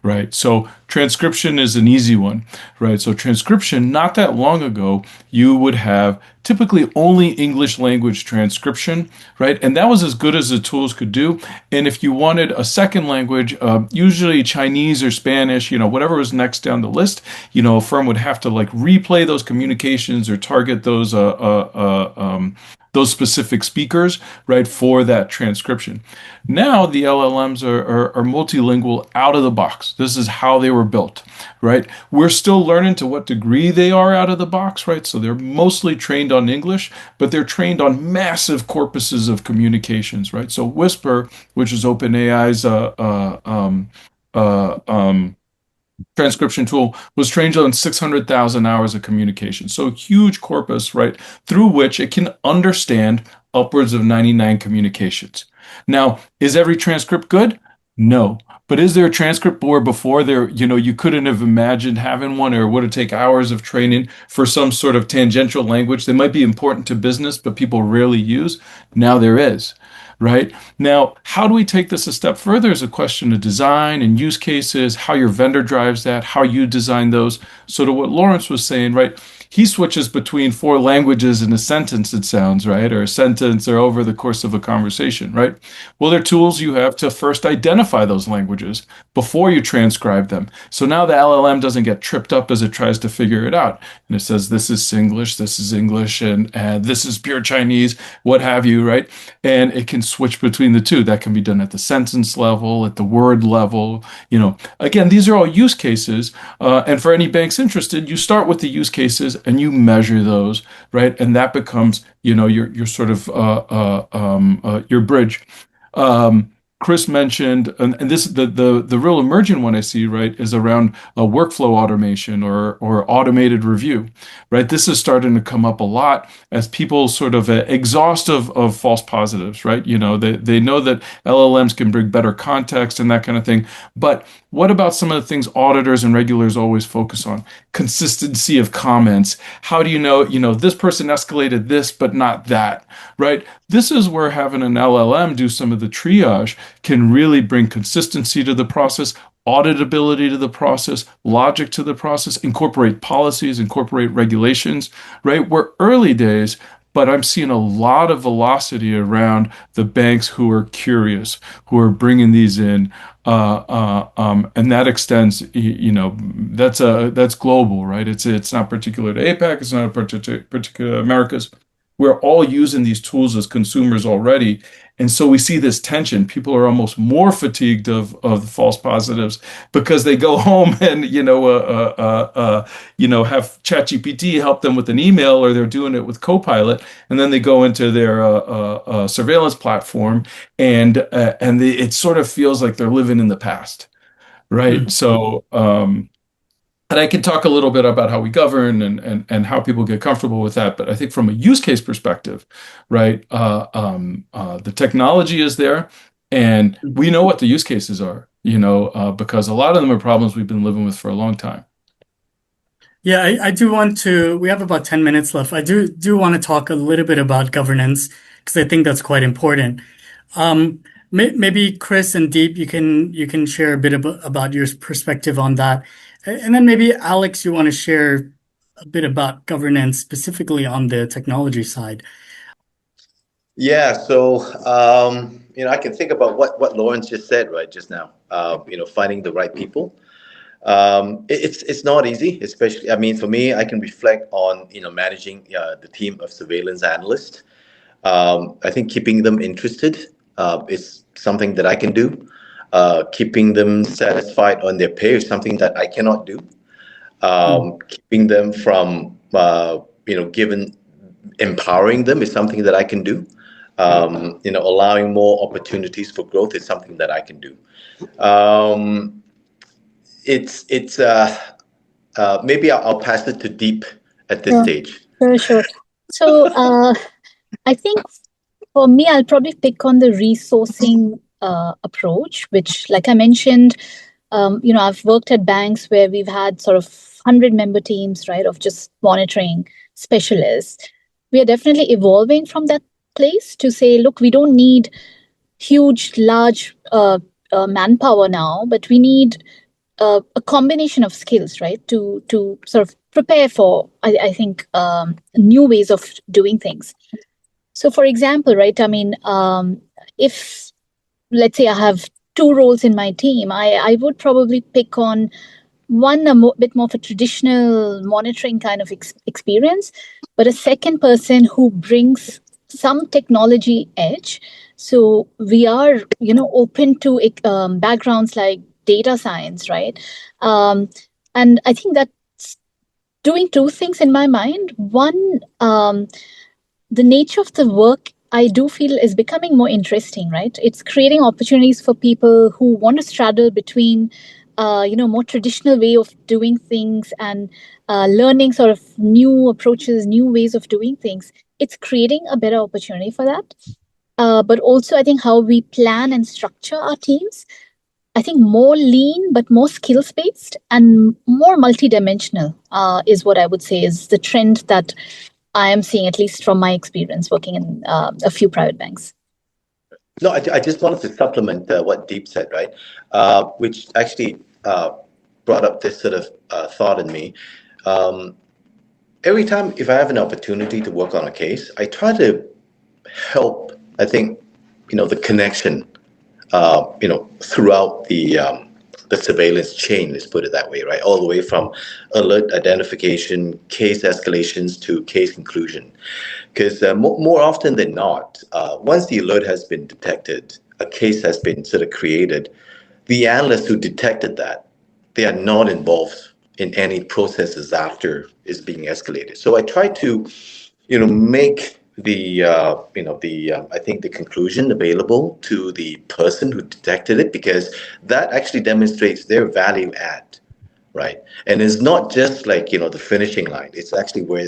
Right. So transcription is an easy one, right? So transcription, not that long ago, you would have typically only English language transcription, right? And that was as good as the tools could do. And if you wanted a second language, usually Chinese or Spanish, whatever was next down the list, a firm would have to like replay those communications or target those specific speakers, right, for that transcription. Now the LLMs are multilingual out of the box. This is how they were built, right? We're still learning to what degree they are out of the box, right? So they're mostly trained on English, but they're trained on massive corpuses of communications, right? So Whisper, which is OpenAI's transcription tool, was trained on 600,000 hours of communication. So a huge corpus, right, through which it can understand upwards of 99 communications. Now, is every transcript good? No. But is there a transcript where before there, you couldn't have imagined having one, or would it take hours of training for some sort of tangential language that might be important to business, but people rarely use? Now there is. Right? Now, how do we take this a step further is a question of design and use cases, how your vendor drives that, how you design those. So to what Lawrence was saying, right? He switches between 4 languages in a sentence, it sounds, right? Or a sentence or over the course of a conversation, right? Well, there are tools you have to first identify those languages before you transcribe them. So now the LLM doesn't get tripped up as it tries to figure it out. And it says, this is Singlish, this is English, and this is pure Chinese, what have you, right? And it can switch between the two. That can be done at the sentence level, at the word level. Again, these are all use cases. And for any banks interested, you start with the use cases and you measure those, right? And that becomes, your sort of your bridge. Chris mentioned, and this the real emergent one I see, right, is around workflow automation or automated review, right? This is starting to come up a lot as people sort of exhaust of false positives, right? They know that LLMs can bring better context and that kind of thing, but what about some of the things auditors and regulators always focus on? Consistency of comments. How do you know, this person escalated this, but not that, right? This is where having an LLM do some of the triage can really bring consistency to the process, auditability to the process, logic to the process, incorporate policies, incorporate regulations, right? We're early days, but I'm seeing a lot of velocity around the banks who are curious, who are bringing these in, and that extends. That's global, right? It's not particular to APAC. It's not particular Americas. We're all using these tools as consumers already. And so we see this tension. People are almost more fatigued of the false positives because they go home and, have ChatGPT help them with an email, or they're doing it with Copilot. And then they go into their surveillance platform and it sort of feels like they're living in the past. Right. Mm-hmm. So, and I can talk a little bit about how we govern and how people get comfortable with that. But I think from a use case perspective, right, the technology is there, and we know what the use cases are, because a lot of them are problems we've been living with for a long time. Yeah, I do want to, we have about 10 minutes left. I do want to talk a little bit about governance because I think that's quite important. Maybe Chris and Deep, you can share a bit about your perspective on that. And then maybe Alex, you want to share a bit about governance specifically on the technology side. Yeah, so I can think about what Lawrence just said right just now. Finding the right people. It's not easy, especially. I mean, for me, I can reflect on managing the team of surveillance analysts. I think keeping them interested is something that I can do. Keeping them satisfied on their pay is something that I cannot do. Keeping them from, empowering them is something that I can do. Allowing more opportunities for growth is something that I can do. Maybe I'll pass it to Deep at this stage. Sure. So I think for me, I'll probably pick on the resourcing approach, which, like I mentioned, I've worked at banks where we've had sort of 100-member teams, right, of just monitoring specialists. We are definitely evolving from that place to say, look, we don't need huge, large manpower now, but we need a combination of skills, right, to sort of prepare for, I think, new ways of doing things. So, for example, right, I mean, if, let's say I have 2 roles in my team, I would probably pick on one bit more of a traditional monitoring kind of experience, but a second person who brings some technology edge. So we are, open to backgrounds like data science, right? And I think that's doing 2 things in my mind. One, the nature of the work I do feel is becoming more interesting, right? It's creating opportunities for people who want to straddle between, more traditional way of doing things and learning sort of new approaches, new ways of doing things. It's creating a better opportunity for that. But also, I think how we plan and structure our teams, I think more lean, but more skills based and more multidimensional is what I would say is the trend that I am seeing, at least from my experience working in a few private banks. No, I just wanted to supplement what Deep said, right? Which actually brought up this sort of thought in me. Every time, if I have an opportunity to work on a case, I try to help, I think, the connection, throughout the surveillance chain, let's put it that way, right? All the way from alert identification, case escalations to case conclusion. Because more often than not, once the alert has been detected, a case has been sort of created, the analysts who detected that, they are not involved in any processes after it's being escalated. So I try to, make I think the conclusion available to the person who detected it, because that actually demonstrates their value add, right? And it's not just like, the finishing line. It's actually where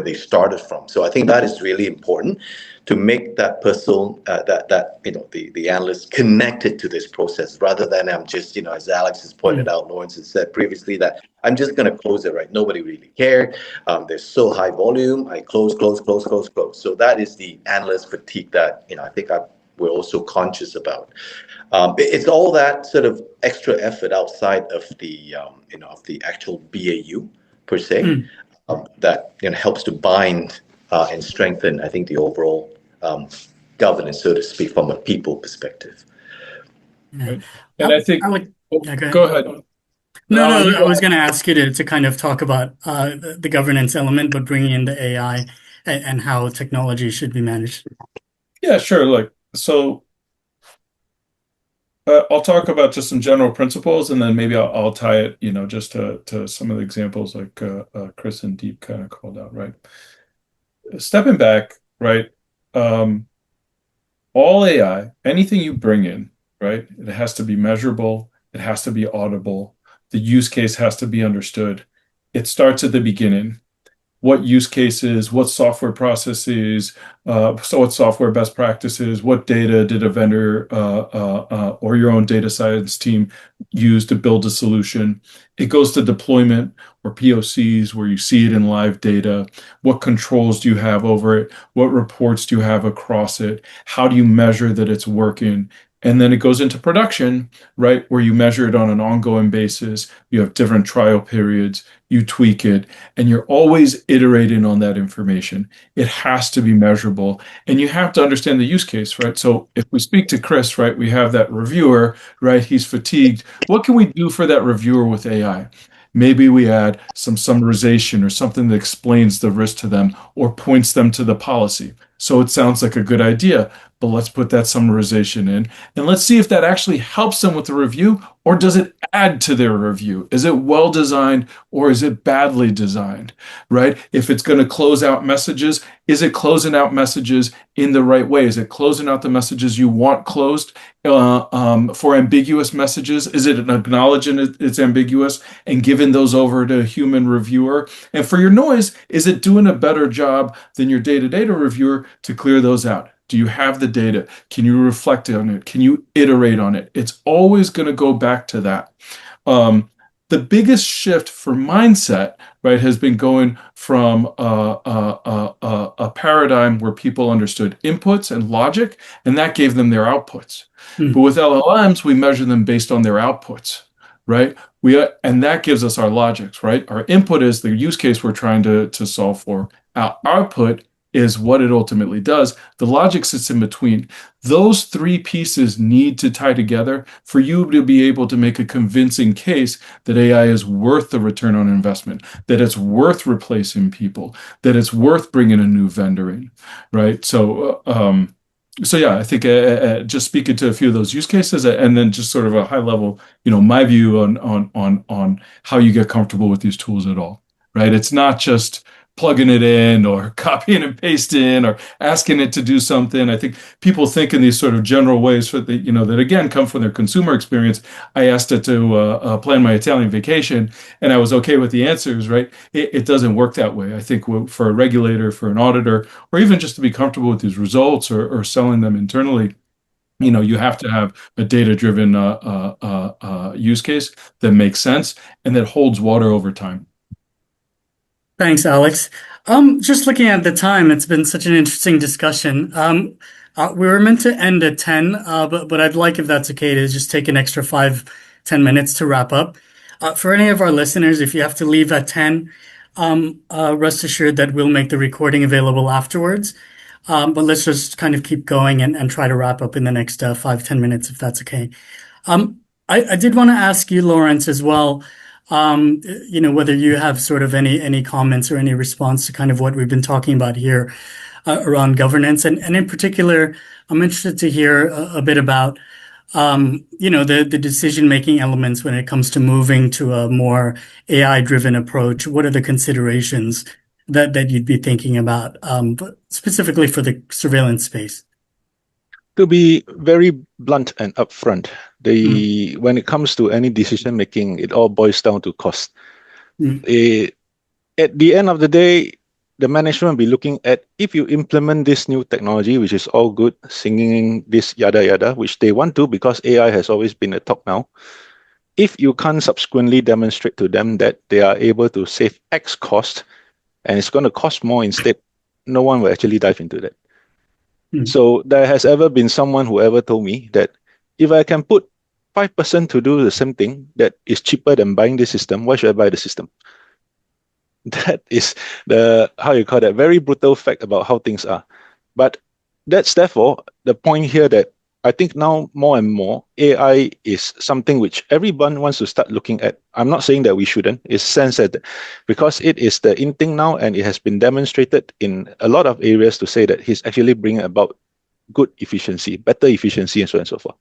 they started from. So I think that is really important to make that person, the analyst connected to this process, rather than I'm just, as Alex has pointed out, Lawrence has said previously, that I'm just going to close it, right? Nobody really cared. There's so high volume. I close. So that is the analyst fatigue that, I think we're also conscious about. It's all that sort of extra effort outside of the, of the actual BAU per se, that helps to bind and strengthen, I think, the overall governance, so to speak, from a people perspective. Right. And I think, go ahead. No, I was going to ask you to kind of talk about the governance element, but bringing in the AI and how technology should be managed. Yeah, sure. Look, so I'll talk about just some general principles, and then maybe I'll tie it, just to some of the examples like Chris and Deep kind of called out, right? Stepping back, right? All AI, anything you bring in, right? It has to be measurable. It has to be audible. The use case has to be understood. It starts at the beginning. What use cases, what software processes, so what software best practices, what data did a vendor or your own data science team use to build a solution? It goes to deployment or POCs where you see it in live data. What controls do you have over it? What reports do you have across it? How do you measure that it's working? And then it goes into production, right, where you measure it on an ongoing basis. You have different trial periods, you tweak it, and you're always iterating on that information. It has to be measurable, and you have to understand the use case, right? So if we speak to Chris, right, we have that reviewer, right, he's fatigued. What can we do for that reviewer with AI? Maybe we add some summarization or something that explains the risk to them or points them to the policy. So it sounds like a good idea, but let's put that summarization in and let's see if that actually helps them with the review, or does it add to their review? Is it well designed or is it badly designed, right? If it's going to close out messages, is it closing out messages in the right way? Is it closing out the messages you want closed? For ambiguous messages, is it acknowledging it's ambiguous and giving those over to a human reviewer? And for your noise, is it doing a better job than your data reviewer to clear those out? Do you have the data? Can you reflect on it? Can you iterate on it? It's always going to go back to that. The biggest shift for mindset, right, has been going from a paradigm where people understood inputs and logic, and that gave them their outputs. Mm. But with LLMs, we measure them based on their outputs, right? And that gives us our logics, right? Our input is the use case we're trying to solve for. Our output is what it ultimately does. The logic sits in between. Those three pieces need to tie together for you to be able to make a convincing case that AI is worth the return on investment, that it's worth replacing people, that it's worth bringing a new vendor in, right? So yeah, I think just speaking to a few of those use cases, and then just sort of a high level, my view on how you get comfortable with these tools at all, right? It's not just plugging it in or copying and pasting or asking it to do something. I think people think in these sort of general ways for that again come from their consumer experience. I asked it to plan my Italian vacation and I was okay with the answers, right? It doesn't work that way. I think for a regulator, for an auditor, or even just to be comfortable with these results or selling them internally, you have to have a data-driven use case that makes sense and that holds water over time. Thanks, Alex. Just looking at the time, it's been such an interesting discussion. We were meant to end at 10, but I'd like, if that's okay, to just take an extra 5-10 minutes to wrap up. For any of our listeners, if you have to leave at 10, rest assured that we'll make the recording available afterwards. But let's just kind of keep going and try to wrap up in the next 5-10 minutes, if that's okay. I did want to ask you, Lawrence, as well, whether you have sort of any comments or any response to kind of what we've been talking about here around governance. And in particular, I'm interested to hear a bit about, the decision-making elements when it comes to moving to a more AI-driven approach. What are the considerations that you'd be thinking about, but specifically for the surveillance space? To be very blunt and upfront, when it comes to any decision making, it all boils down to cost. At the end of the day, the management will be looking at, if you implement this new technology, which is all good, singing this yada yada, which they want to because AI has always been a talk now. If you can't subsequently demonstrate to them that they are able to save X cost and it's going to cost more instead, no one will actually dive into that. So there has ever been someone who ever told me that if I can put 5% to do the same thing that is cheaper than buying the system, why should I buy the system? That is very brutal fact about how things are. But that's therefore the point here, that I think now more and more AI is something which everyone wants to start looking at. I'm not saying that we shouldn't. It's sense that because it is the in thing now, and it has been demonstrated in a lot of areas to say that he's actually bringing about good efficiency, better efficiency, and so on and so forth.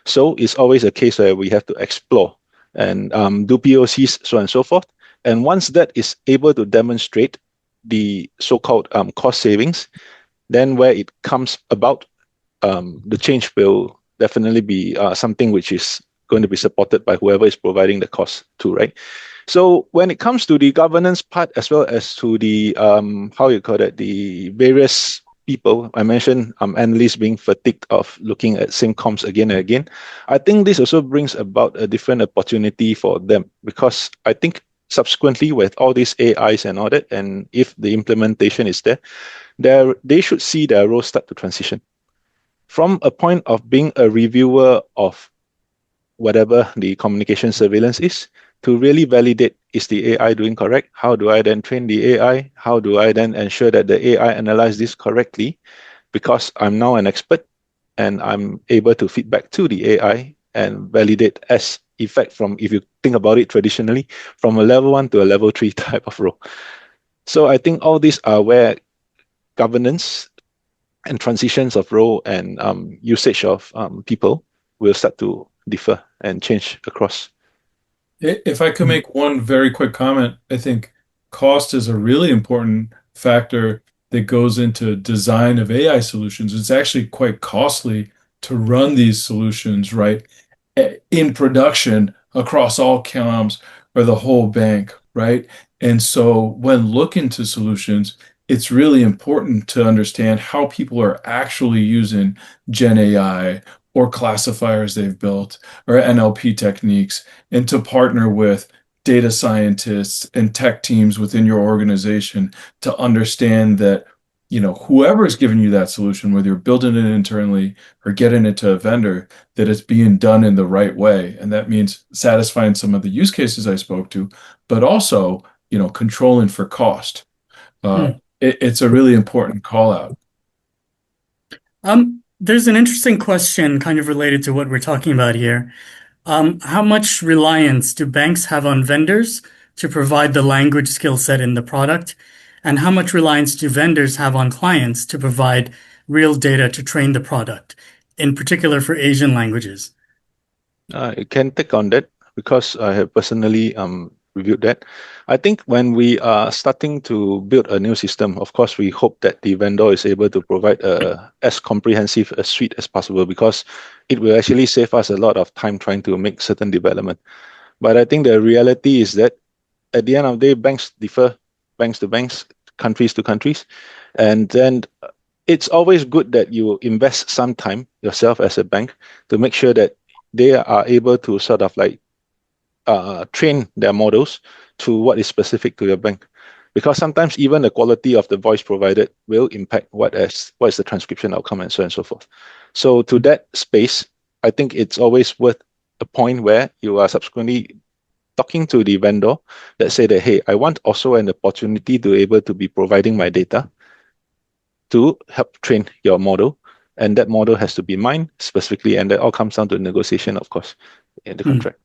So it's always a case where we have to explore and do POCs, so on and so forth. And once that is able to demonstrate the so-called cost savings, then where it comes about, the change will definitely be something which is going to be supported by whoever is providing the cost to, right? So when it comes to the governance part, as well as to the the various people I mentioned, analysts being fatigued of looking at same comps again and again, I think this also brings about a different opportunity for them, because I think subsequently with all these AIs and all that, and if the implementation is there, they should see their role start to transition from a point of being a reviewer of whatever the communication surveillance is, to really validate, is the AI doing correct? How do I then train the AI? How do I then ensure that the AI analyze this correctly? Because I'm now an expert and I'm able to feedback to the AI and validate as effect from, if you think about it traditionally, from a level 1 to a level 3 type of role. So I think all these are where governance and transitions of role and usage of people will start to differ and change across. If I could make one very quick comment, I think cost is a really important factor that goes into design of AI solutions. It's actually quite costly to run these solutions, right, in production across all comms or the whole bank, right? And so when looking to solutions, it's really important to understand how people are actually using Gen AI or classifiers they've built or NLP techniques, and to partner with data scientists and tech teams within your organization to understand that, whoever's giving you that solution, whether you're building it internally or getting it to a vendor, that it's being done in the right way. And that means satisfying some of the use cases I spoke to, but also, controlling for cost. Hmm. It's a really important call out. There's an interesting question kind of related to what we're talking about here. How much reliance do banks have on vendors to provide the language skill set in the product? And how much reliance do vendors have on clients to provide real data to train the product, in particular for Asian languages? I can take on that because I have personally reviewed that. I think when we are starting to build a new system, of course, we hope that the vendor is able to provide as comprehensive a suite as possible, because it will actually save us a lot of time trying to make certain development. But I think the reality is that at the end of the day, banks differ, banks to banks, countries to countries. And then it's always good that you invest some time yourself as a bank to make sure that they are able to sort of like train their models to what is specific to your bank. Because sometimes even the quality of the voice provided will impact what is the transcription outcome and so on and so forth. So to that space, I think it's always worth a point where you are subsequently talking to the vendor that say that, hey, I want also an opportunity to able to be providing my data to help train your model. And that model has to be mine specifically. And that all comes down to negotiation, of course, in the contract.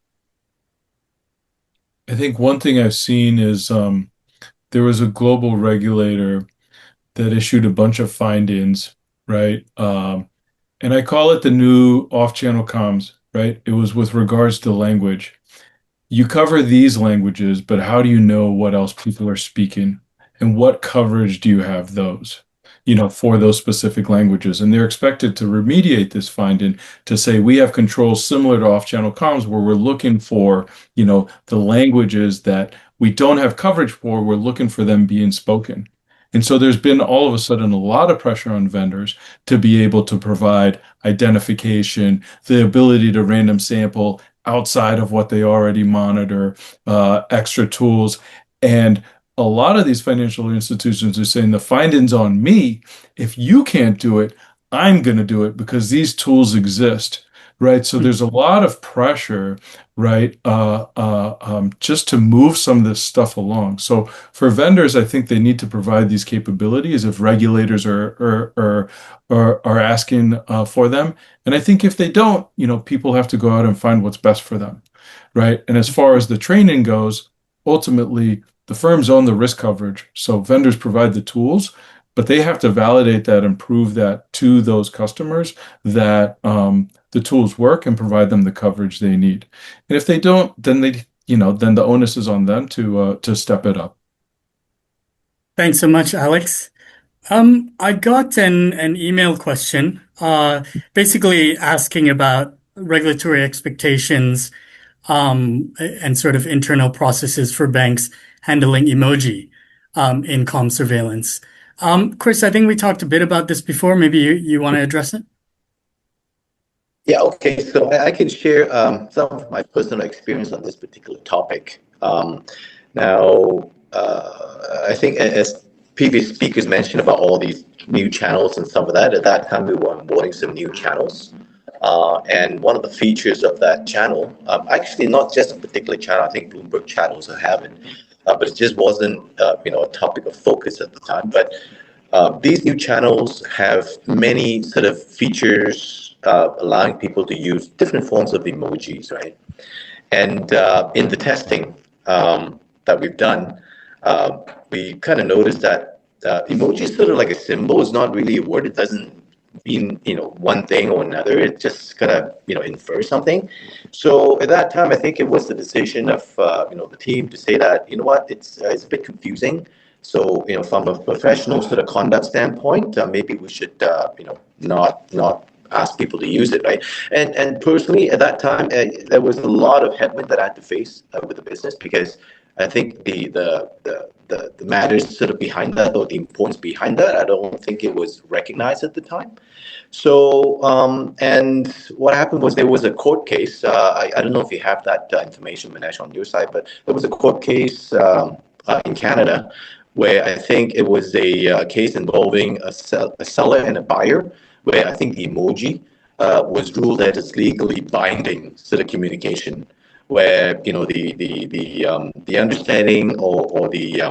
I think one thing I've seen is there was a global regulator that issued a bunch of findings, right? And I call it the new off-channel comms, right? It was with regards to language. You cover these languages, but how do you know what else people are speaking? And what coverage do you have those, for those specific languages? And they're expected to remediate this finding to say we have controls similar to off-channel comms where we're looking for, the languages that we don't have coverage for, we're looking for them being spoken. And so there's been all of a sudden a lot of pressure on vendors to be able to provide identification, the ability to random sample outside of what they already monitor, extra tools. And a lot of these financial institutions are saying the findings on me. If you can't do it, I'm going to do it because these tools exist. Right. So there's a lot of pressure, right, just to move some of this stuff along. So for vendors, I think they need to provide these capabilities if regulators are asking for them. And I think if they don't, people have to go out and find what's best for them. Right. And as far as the training goes, ultimately, the firms own the risk coverage. So vendors provide the tools, but they have to validate that and prove that to those customers that the tools work and provide them the coverage they need. And if they don't, then then the onus is on them to step it up. Thanks so much, Alex. I got an email question, basically asking about regulatory expectations, and sort of internal processes for banks handling emoji, in comm surveillance. Chris, I think we talked a bit about this before. Maybe you want to address it? Yeah, okay. So I can share some of my personal experience on this particular topic. Now, I think as previous speakers mentioned about all these new channels and some of that, at that time we were onboarding some new channels. And one of the features of that channel, actually not just a particular channel, I think Bloomberg channels are having, but it just wasn't a topic of focus at the time. But these new channels have many sort of features allowing people to use different forms of emojis, right? And in the testing that we've done, we kind of noticed that emoji is sort of like a symbol. It's not really a word. It doesn't mean one thing or another. It just kind of infer something. So at that time, I think it was the decision of the team to say that it's a bit confusing. So from a professional sort of conduct standpoint, maybe we should not ask people to use it, right? And personally, at that time, there was a lot of headwind that I had to face with the business, because I think the the matters sort of behind that, or the importance behind that. I don't think it was recognized at the time. So, and what happened was there was a court case. I don't know if you have that information, Manesh, on your side, but there was a court case in Canada where I think it was a case involving a seller and a buyer, where I think the emoji was ruled as legally binding sort of communication, where the understanding or the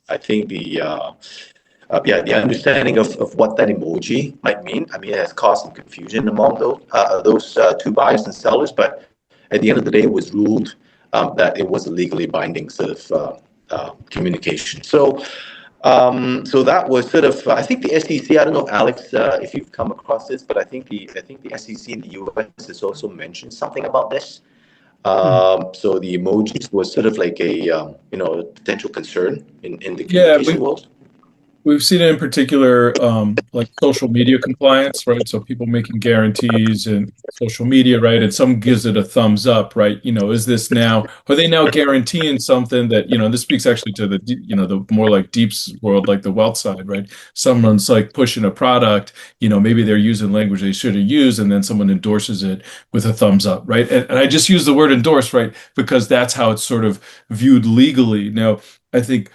I think the understanding of what that emoji might mean. I mean, it has caused some confusion among those two buyers and sellers, but at the end of the day, it was ruled that it was a legally binding sort of communication. So that was sort of, I think the SEC, I don't know, Alex, if you've come across this, but I think the SEC in the US has also mentioned something about this. So the emojis was sort of like a potential concern in the communication world. We've seen it in particular, like social media compliance, right? So people making guarantees in social media, right? And someone gives it a thumbs up, right? Is this now, are they now guaranteeing something that, this speaks actually to the more like deeps world, like the wealth side, right? Someone's like pushing a product, maybe they're using language they shouldn't use, and then someone endorses it with a thumbs up, right? And I just use the word endorse, right? Because that's how it's sort of viewed legally. Now, I think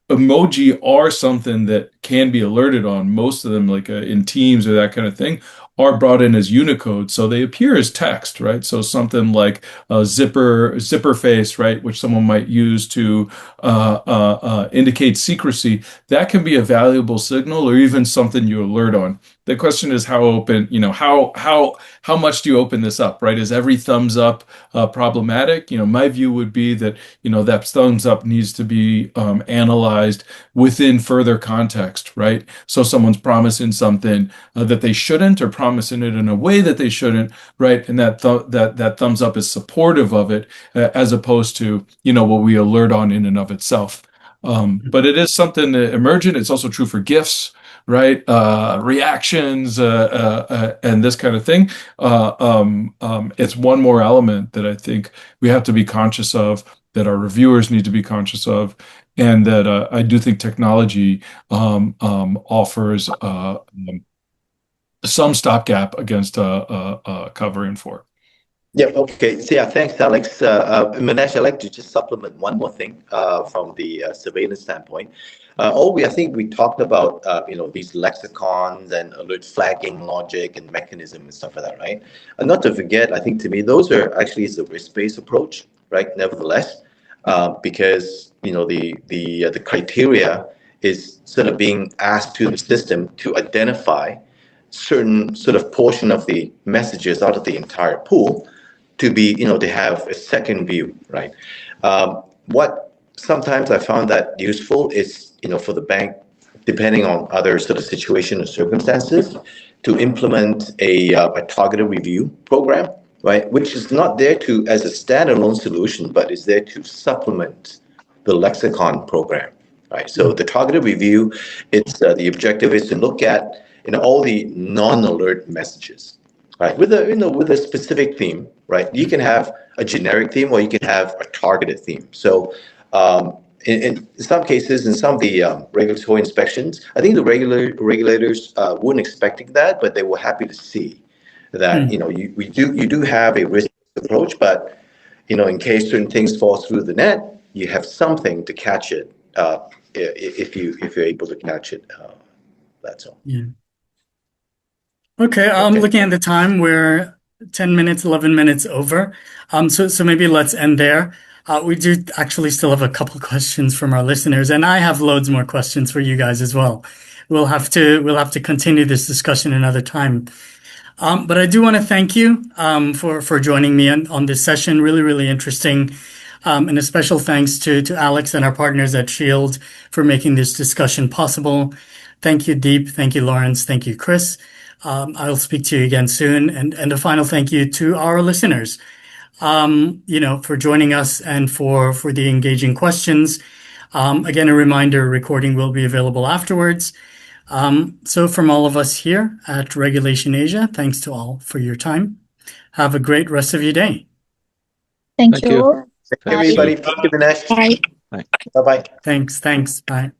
emoji are something that can be alerted on. Most of them, like in Teams or that kind of thing, are brought in as Unicode, so they appear as text, right? So something like a zipper face, right, which someone might use to indicate secrecy, that can be a valuable signal, or even something you alert on. The question is how open, how much do you open this up, right? Is every thumbs up problematic? My view would be that that thumbs up needs to be analyzed within further context, right? So someone's promising something that they shouldn't, or promising it in a way that they shouldn't, right? And that thumbs up is supportive of it, as opposed to what we alert on in and of itself. But it is something emergent. It's also true for GIFs, right? Reactions and this kind of thing. It's one more element that I think we have to be conscious of, that our reviewers need to be conscious of, and that I do think technology offers some stopgap against covering for. Yeah, okay. So thanks, Alex. Manesh, I'd like to just supplement one more thing from the surveillance standpoint. I think we talked about these lexicons and alert flagging logic and mechanism and stuff like that, right? And not to forget, I think to me those are actually is a risk-based approach, right? Nevertheless, because the criteria is sort of being asked to the system to identify certain sort of portion of the messages out of the entire pool to be, to have a second view, right? What sometimes I found that useful is, for the bank, depending on other sort of situation or circumstances, to implement a targeted review program, right? Which is not there as a standalone solution, but is there to supplement the lexicon program, right? So the targeted review, it's the objective is to look at all the non-alert messages, right? With a specific theme, right? You can have a generic theme, or you can have a targeted theme. So in some cases, in some of the regulatory inspections, I think the regulators weren't expecting that, but they were happy to see that you do have a risk approach, but in case certain things fall through the net, you have something to catch it if you're able to catch it. That's all. Yeah. Okay, looking at the time, we're 10 minutes, 11 minutes over. So maybe let's end there. We do actually still have a couple questions from our listeners, and I have loads more questions for you guys as well. We'll have to continue this discussion another time. But I do want to thank you for joining me on this session. Really, really interesting. And a special thanks to Alex and our partners at Shield for making this discussion possible. Thank you, Deep. Thank you, Lawrence. Thank you, Chris. I'll speak to you again soon. And a final thank you to our listeners, for joining us and for the engaging questions. Again, a reminder, recording will be available afterwards. So from all of us here at Regulation Asia, thanks to all for your time. Have a great rest of your day. Thank you. Everybody, thank you, Manesh. Bye. Bye-bye. Thanks. Bye.